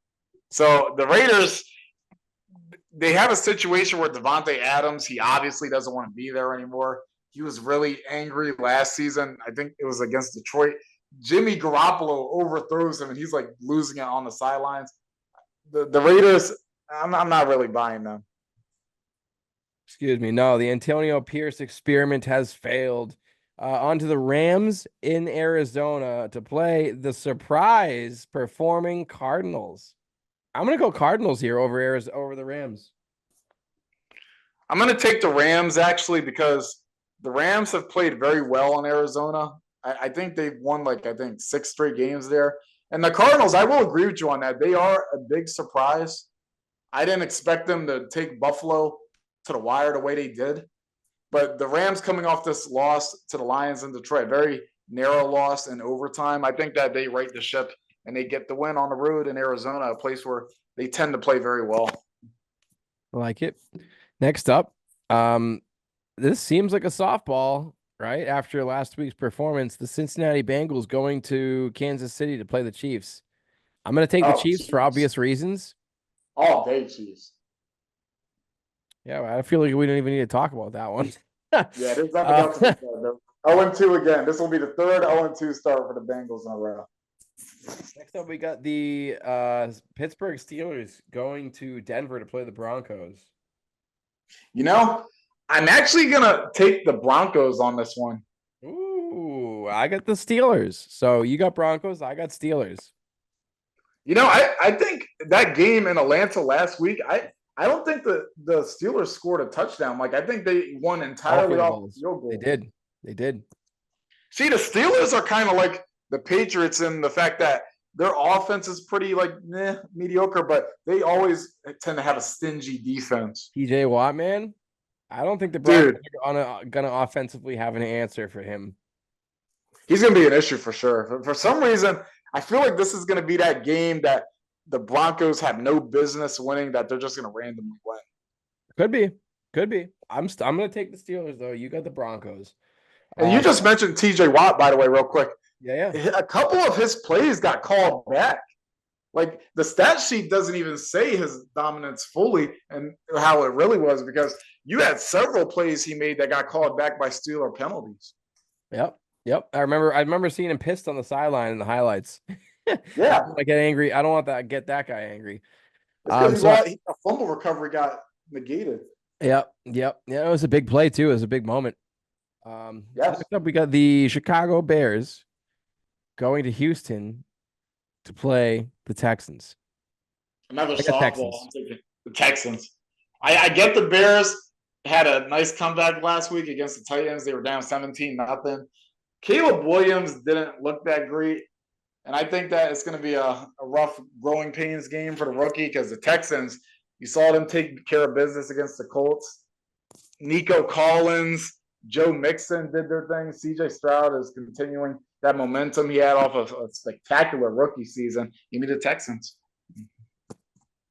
So the Raiders, they have a situation where Devontae Adams, he obviously doesn't want to be there anymore. He was really angry last season. I think it was against Detroit. Jimmy Garoppolo overthrows him, and he's like losing it on the sidelines. The Raiders, I'm not really buying them. Excuse me. No, the Antonio Pierce experiment has failed. On to the Rams in Arizona to play the surprise performing Cardinals. I'm gonna go Cardinals here over the Rams. I'm going to take the Rams actually because the Rams have played very well in Arizona. I think they've won I think 6 straight games there. And the Cardinals, I will agree with you on that. They are a big surprise. I didn't expect them to take Buffalo to the wire the way they did. But the Rams coming off this loss to the Lions in Detroit, very narrow loss in overtime. I think that they right the ship and they get the win on the road in Arizona, a place where they tend to play very well. I like it. Next up, this seems like a softball, right? After last week's performance, the Cincinnati Bengals going to Kansas City to play the Chiefs. I'm going to take the Oh, Chiefs for obvious reasons. all day Chiefs. Yeah, I feel like we don't even need to talk about that one. Yeah, there's nothing else to be said. 0-2 again. This will be the third 0-2 start for the Bengals in a row. Next up, we got the Pittsburgh Steelers going to Denver to play the Broncos. You know, I'm actually going to take the Broncos on this one. Ooh, I got the Steelers. So you got Broncos, I got Steelers. You know, I think that game in Atlanta last week, I don't think the Steelers scored a touchdown. I think they won entirely off field goals. They did. See, the Steelers are kind of like the Patriots in the fact that their offense is pretty mediocre, but they always tend to have a stingy defense. TJ Watt, man. I don't think the Broncos are gonna offensively have an answer for him. He's gonna be an issue for sure. For some reason, I feel like this is gonna be that game that the Broncos have no business winning, that they're just gonna randomly win. Could be. I'm gonna take the Steelers though. You got the Broncos. And you just mentioned TJ Watt, by the way, real quick. Yeah. A couple of his plays got called back. The stat sheet doesn't even say his dominance fully and how it really was, because you had several plays he made that got called back by Steeler penalties. Yep. I remember seeing him pissed on the sideline in the highlights. Yeah. I get angry. I don't want that. Get that guy angry. It's because a fumble recovery got negated. Yep. Yeah, it was a big play too. It was a big moment. Yes. Next up, we got the Chicago Bears going to Houston to play the Texans. Another softball. I'm thinking the Texans. I get the Bears had a nice comeback last week against the Titans. They were down 17-0. Caleb Williams didn't look that great. And I think that it's going to be a rough growing pains game for the rookie, because the Texans, you saw them take care of business against the Colts. Nico Collins, Joe Mixon did their thing. CJ Stroud is continuing that momentum he had off of a spectacular rookie season. Give me the Texans.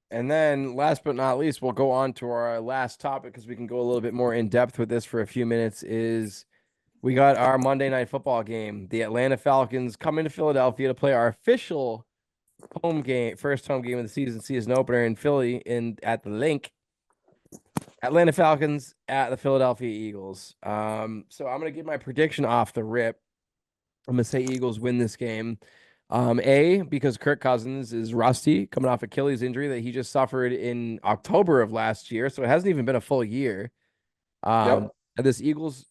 And then last but not least, we'll go on to our last topic, because we can go a little bit more in depth with this for a few minutes, is we got our Monday Night Football game. The Atlanta Falcons coming to Philadelphia to play our official first home game of the season opener in Philly at the Link. Atlanta Falcons at the Philadelphia Eagles. So I'm gonna give my prediction off the rip. I'm gonna say Eagles win this game. Because Kirk Cousins is rusty, coming off Achilles injury that he just suffered in October of last year, so it hasn't even been a full year. Yep. And this Eagles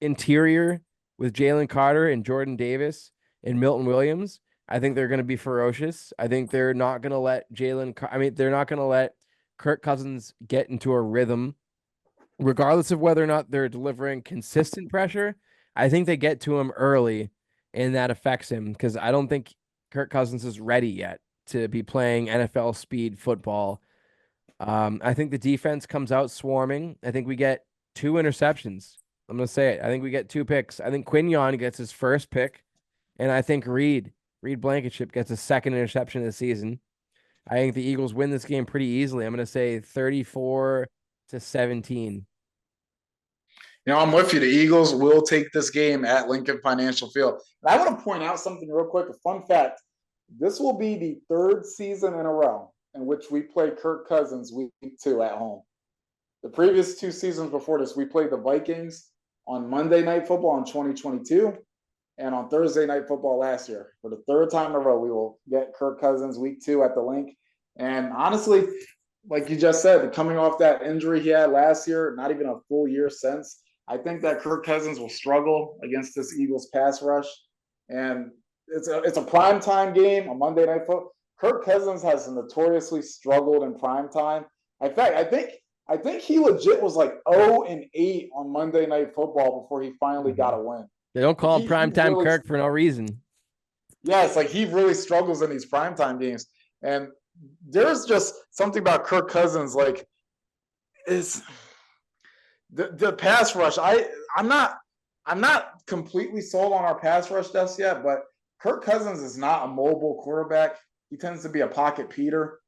interior with Jalen Carter and Jordan Davis and Milton Williams, I think they're going to be ferocious. I think they're not going to let they're not going to let Kirk Cousins get into a rhythm, regardless of whether or not they're delivering consistent pressure. I think they get to him early, and that affects him because I don't think Kirk Cousins is ready yet to be playing NFL speed football. I think the defense comes out swarming. I think we get 2 interceptions. I'm gonna say it. I think we get 2 picks. I think Quinion gets his first pick, and I think Reed Blankenship gets a second interception of the season. I think the Eagles win this game pretty easily. I'm gonna say 34-17. I'm with you. The Eagles will take this game at Lincoln Financial Field. And I want to point out something real quick. A fun fact. This will be the 3rd season in a row in which we play Kirk Cousins week 2 at home. The previous 2 seasons before this, we played the Vikings on Monday Night Football in 2022 and on Thursday Night Football last year. For the 3rd time in a row, we will get Kirk Cousins week 2 at the Link. And honestly, like you just said, coming off that injury he had last year, not even a full year since, I think that Kirk Cousins will struggle against this Eagles pass rush. And it's a primetime game, a Monday Night Football. Kirk Cousins has notoriously struggled in primetime. In fact, I think he legit was like 0-8 on Monday Night Football before he finally got a win. They don't call him primetime really, Kirk for no reason. Yeah, it's like he really struggles in these primetime games. And there's just something about Kirk Cousins, like, is the pass rush. I'm not completely sold on our pass rush just yet, but Kirk Cousins is not a mobile quarterback. He tends to be a pocket Peter.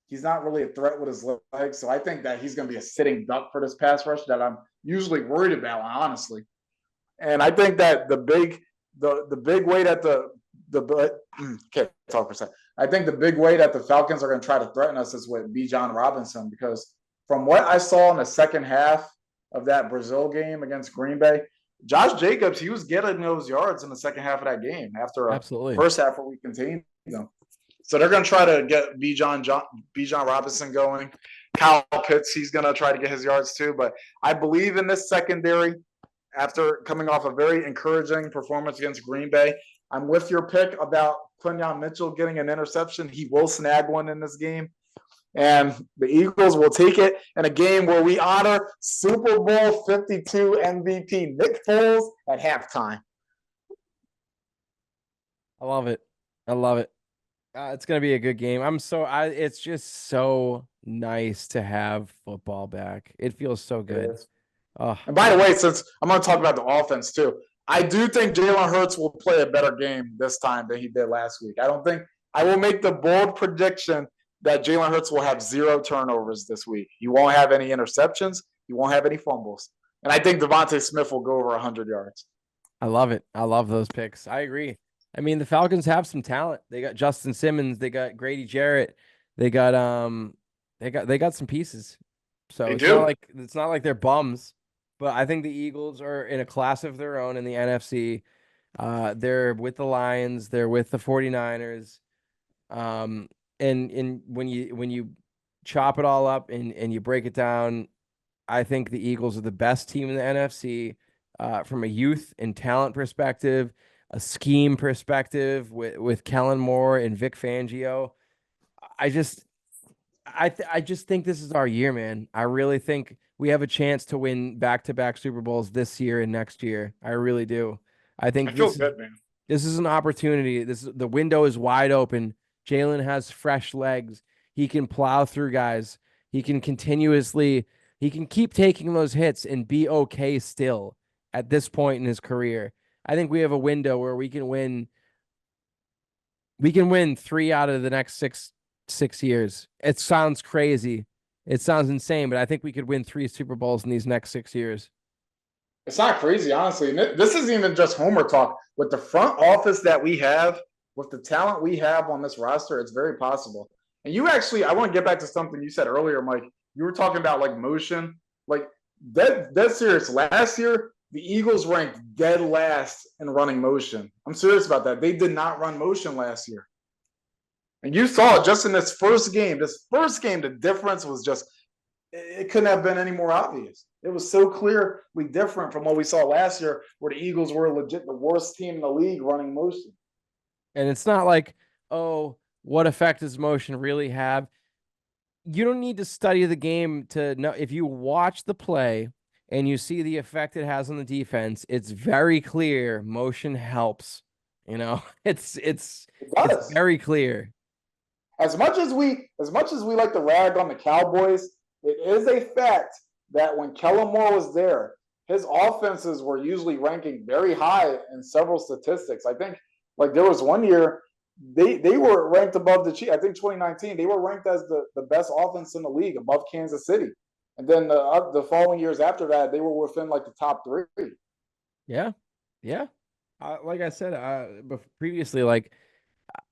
He's not really a threat with his legs. So I think that he's going to be a sitting duck for this pass rush that I'm usually worried about, honestly. And I think that the big way that can't talk for a second. I think the big way that the Falcons are going to try to threaten us is with Bijan Robinson, because from what I saw in the second half of that Brazil game against Green Bay, Josh Jacobs, he was getting those yards in the second half of that game after a first half where we contained them. So they're going to try to get Bijan Robinson going. Kyle Pitts, he's going to try to get his yards too. But I believe in this secondary after coming off a very encouraging performance against Green Bay. I'm with your pick about Quinyon Mitchell getting an interception. He will snag one in this game. And the Eagles will take it in a game where we honor Super Bowl 52 MVP Nick Foles at halftime. I love it. It's gonna be a good game. It's just so nice to have football back. It feels so good. And by the way, since I'm going to talk about the offense too, I do think Jalen Hurts will play a better game this time than he did last week. I will make the bold prediction that Jalen Hurts will have 0 turnovers this week. He won't have any interceptions. He won't have any fumbles. And I think Devontae Smith will go over 100 yards. I love it. I love those picks. I agree. I mean, the Falcons have some talent. They got Justin Simmons. They got Grady Jarrett. They got some pieces. So it's not like they're bums. But I think the Eagles are in a class of their own in the NFC. They're with the Lions. They're with the 49ers. And when you chop it all up and you break it down, I think the Eagles are the best team in the NFC from a youth and talent perspective, a scheme perspective with Kellen Moore and Vic Fangio. I just think this is our year, man. I really think we have a chance to win back-to-back Super Bowls this year and next year. I really do. I think I feel good, man. This is an opportunity. The window is wide open. Jalen has fresh legs. He can plow through guys. He can keep taking those hits and be okay still at this point in his career. I think we have a window where we can win 3 out of the next six years. It sounds crazy. It sounds insane, but I think we could win 3 Super Bowls in these next 6 years. It's not crazy, honestly. This isn't even just Homer talk. With the front office that we have, with the talent we have on this roster, it's very possible. And you actually, I want to get back to something you said earlier, Mike. You were talking about like motion, like that's serious. Last year, the Eagles ranked dead last in running motion. I'm serious about that. They did not run motion last year. And you saw it just in this first game. This first game, the difference was just, it couldn't have been any more obvious. It was so clearly different from what we saw last year, where the Eagles were legit the worst team in the league running motion. And it's not like, oh, what effect does motion really have? You don't need to study the game to know. If you watch the play and you see the effect it has on the defense, it's very clear motion helps. You know, It it's does. very clear. As much as we like to rag on the Cowboys, it is a fact that when Kellen Moore was there, his offenses were usually ranking very high in several statistics. I think like there was one year they were ranked above the Chiefs. I think 2019 they were ranked as the best offense in the league above Kansas City. And then the following years after that, they were within like the top three. Yeah, yeah. Like I said, previously, like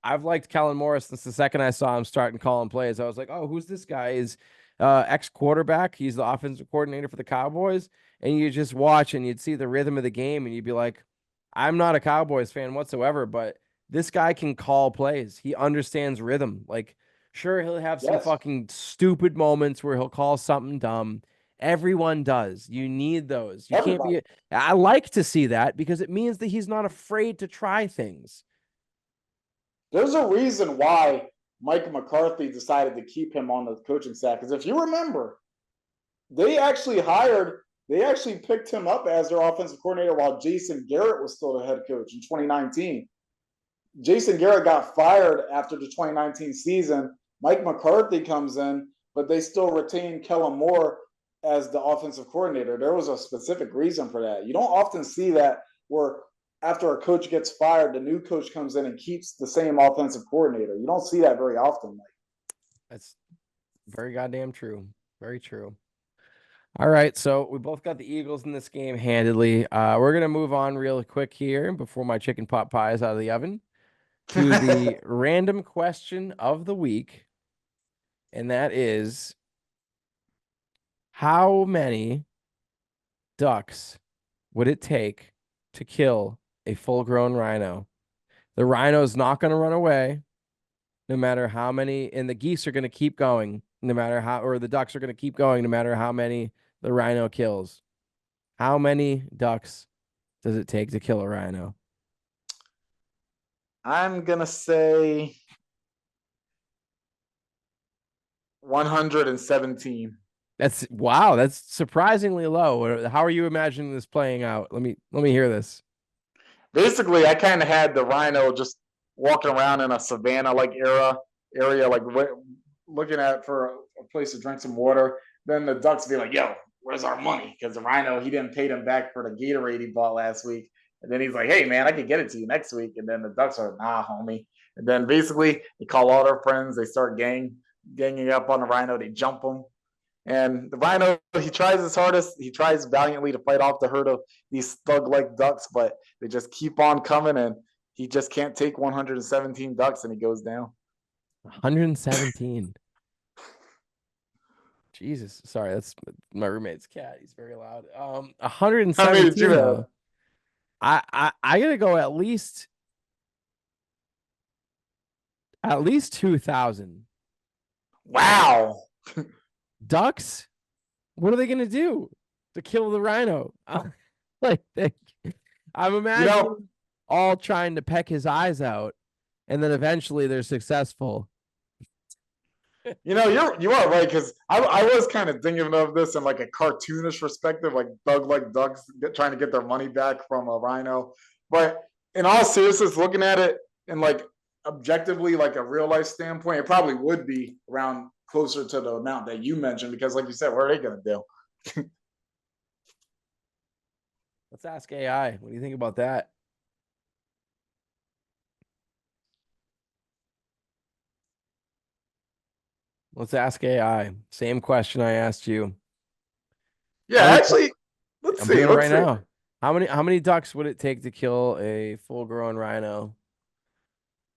I've liked Kellen Moore since the second I saw him starting calling plays. I was like, oh, who's this guy? Is ex quarterback? He's the offensive coordinator for the Cowboys. And you just watch and you'd see the rhythm of the game, and you'd be like, I'm not a Cowboys fan whatsoever, but this guy can call plays. He understands rhythm. Like, sure, he'll have some Yes, fucking stupid moments where he'll call something dumb. Everyone does. You need those. You can't everybody. be. I like to see that because it means that he's not afraid to try things. There's a reason why Mike McCarthy decided to keep him on the coaching staff. Because if you remember, they actually picked him up as their offensive coordinator while Jason Garrett was still the head coach in 2019. Jason Garrett got fired after the 2019 season. Mike McCarthy comes in, but they still retain Kellen Moore as the offensive coordinator. There was a specific reason for that. You don't often see that where after a coach gets fired, the new coach comes in and keeps the same offensive coordinator. You don't see that very often. That's very goddamn true. Very true. All right, so we both got the Eagles in this game handedly. We're gonna move on real quick here before my chicken pot pie is out of the oven to the random question of the week, and that is how many ducks would it take to kill a full-grown rhino? The rhino's not gonna run away, no matter how many, and the geese are gonna keep going, no matter how, or the ducks are gonna keep going, no matter how many the rhino kills. How many ducks does it take to kill a rhino? I'm gonna say 117. That's wow, that's surprisingly low. How are you imagining this playing out? Let me hear this. Basically, I kind of had the rhino just walking around in a savannah like area, like looking at for a place to drink some water. Then the ducks be like, "Yo, where's our money?" Because the rhino he didn't pay them back for the Gatorade he bought last week. And then he's like, "Hey, man, I can get it to you next week." And then the ducks are, "Nah, homie." And then basically they call all their friends. They start ganging up on the rhino. They jump him. And the rhino, he tries his hardest. He tries valiantly to fight off the herd of these thug-like ducks, but they just keep on coming, and he just can't take 117 ducks, and he goes down. 117. Jesus, sorry, that's my roommate's cat. He's very loud. How many did you 117 have? though. I gotta go at least 2,000 Wow. ducks. What are they gonna do to kill the rhino? Like I'm You know, imagining all trying to peck his eyes out, and then eventually they're successful. you are right because I was kind of thinking of this in like a cartoonish perspective, like thug-like ducks trying to get their money back from a rhino. But in all seriousness, looking at it in like objectively, like a real life standpoint, it probably would be around closer to the amount that you mentioned because, like you said, what are they going to do? Let's ask AI. What do you think about that? Let's ask AI. Same question I asked you. Yeah, How many actually, let's I'm see. doing it Let's right see. now. How many ducks would it take to kill a full-grown rhino?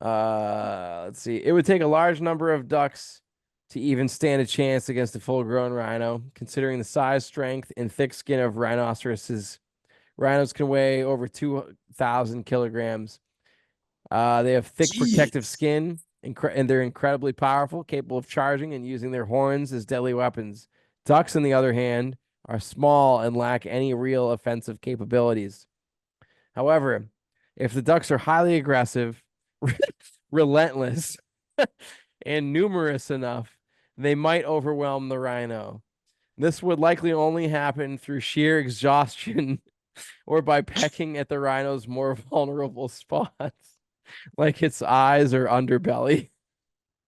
Let's see. It would take a large number of ducks to even stand a chance against a full-grown rhino, considering the size, strength, and thick skin of rhinoceroses. Rhinos can weigh over 2,000 kilograms. They have thick protective Jeez. skin, and they're incredibly powerful, capable of charging and using their horns as deadly weapons. Ducks, on the other hand, are small and lack any real offensive capabilities. However, if the ducks are highly aggressive, relentless, and numerous enough, they might overwhelm the rhino. This would likely only happen through sheer exhaustion or by pecking at the rhino's more vulnerable spots, like its eyes or underbelly.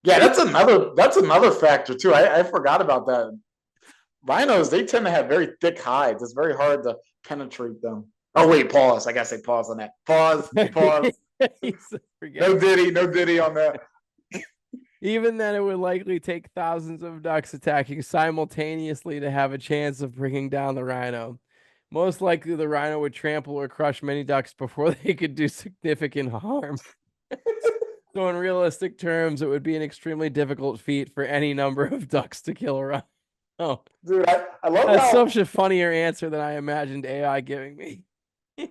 Yeah, that's another factor too. I forgot about that. Rhinos, they tend to have very thick hides. It's very hard to penetrate them. Oh wait, pause. I gotta say pause on that. Pause, pause. No Diddy, no Diddy on that. Even then, it would likely take thousands of ducks attacking simultaneously to have a chance of bringing down the rhino. Most likely, the rhino would trample or crush many ducks before they could do significant harm. So, in realistic terms, it would be an extremely difficult feat for any number of ducks to kill a rhino. Dude, I love That's how such a funnier answer than I imagined AI giving me.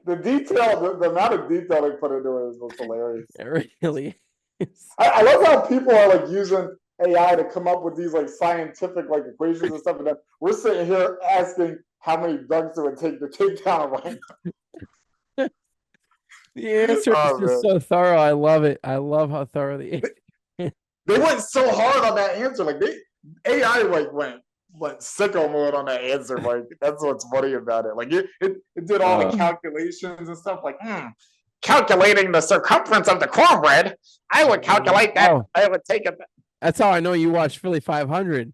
the detail, the amount of detail they put into it was hilarious. It really is. I love how people are like using AI to come up with these like scientific like equations and stuff, and then we're sitting here asking how many ducks it would take to take down a rhino. The answer is Oh just man, so thorough. I love it. I love how thorough the they went so hard on that answer. Like they AI like went sicko mode on that answer. Like that's what's funny about it. Like it did all the calculations and stuff. Like calculating the circumference of the cornbread, I would calculate that. Oh, I would take it. that's how I know you watched Philly 500.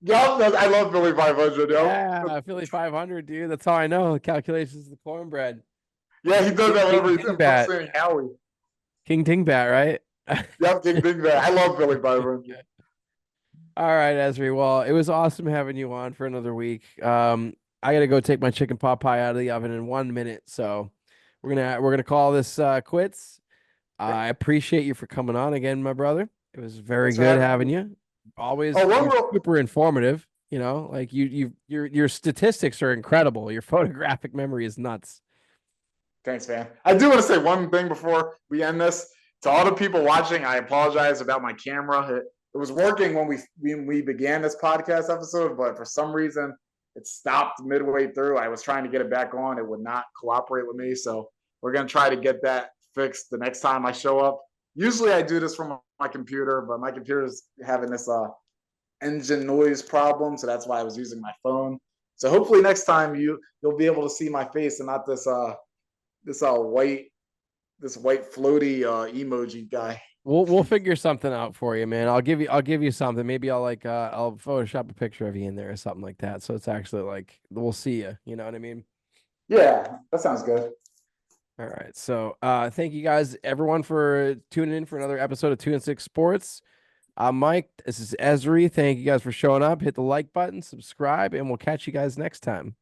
Yup, I love Philly 500. Yo. Yeah, Philly 500, dude. That's how I know the calculations of the cornbread. Yeah, he does that whenever King he's Dingbat. impersonating Howie. King Dingbat, right? Yep, King Dingbat. I love Philly 500. All right, Ezri. Well, it was awesome having you on for another week. I gotta go take my chicken pot pie out of the oven in 1 minute, so we're gonna call this quits. I appreciate you for coming on again, my brother. It was very Thanks for good having having me. you. Always Oh, one you're real super informative. You know, like your statistics are incredible. Your photographic memory is nuts. thanks, man. I do want to say one thing before we end this. To all the people watching, I apologize about my camera. It was working when we began this podcast episode, but for some reason it stopped midway through. I was trying to get it back on. It would not cooperate with me. So we're gonna try to get that fixed the next time I show up. Usually I do this from my computer, but my computer is having this engine noise problem, so that's why I was using my phone. So hopefully next time you'll be able to see my face and not this white floaty emoji guy. We'll figure something out for you, man. I'll give you something. Maybe I'll Photoshop a picture of you in there or something like that. So it's actually like we'll see you. You know what I mean? Yeah, that sounds good. All right. So thank you guys, everyone, for tuning in for another episode of 2 and 6 Sports. I'm Mike. This is Ezri. Thank you guys for showing up. Hit the like button, subscribe, and we'll catch you guys next time.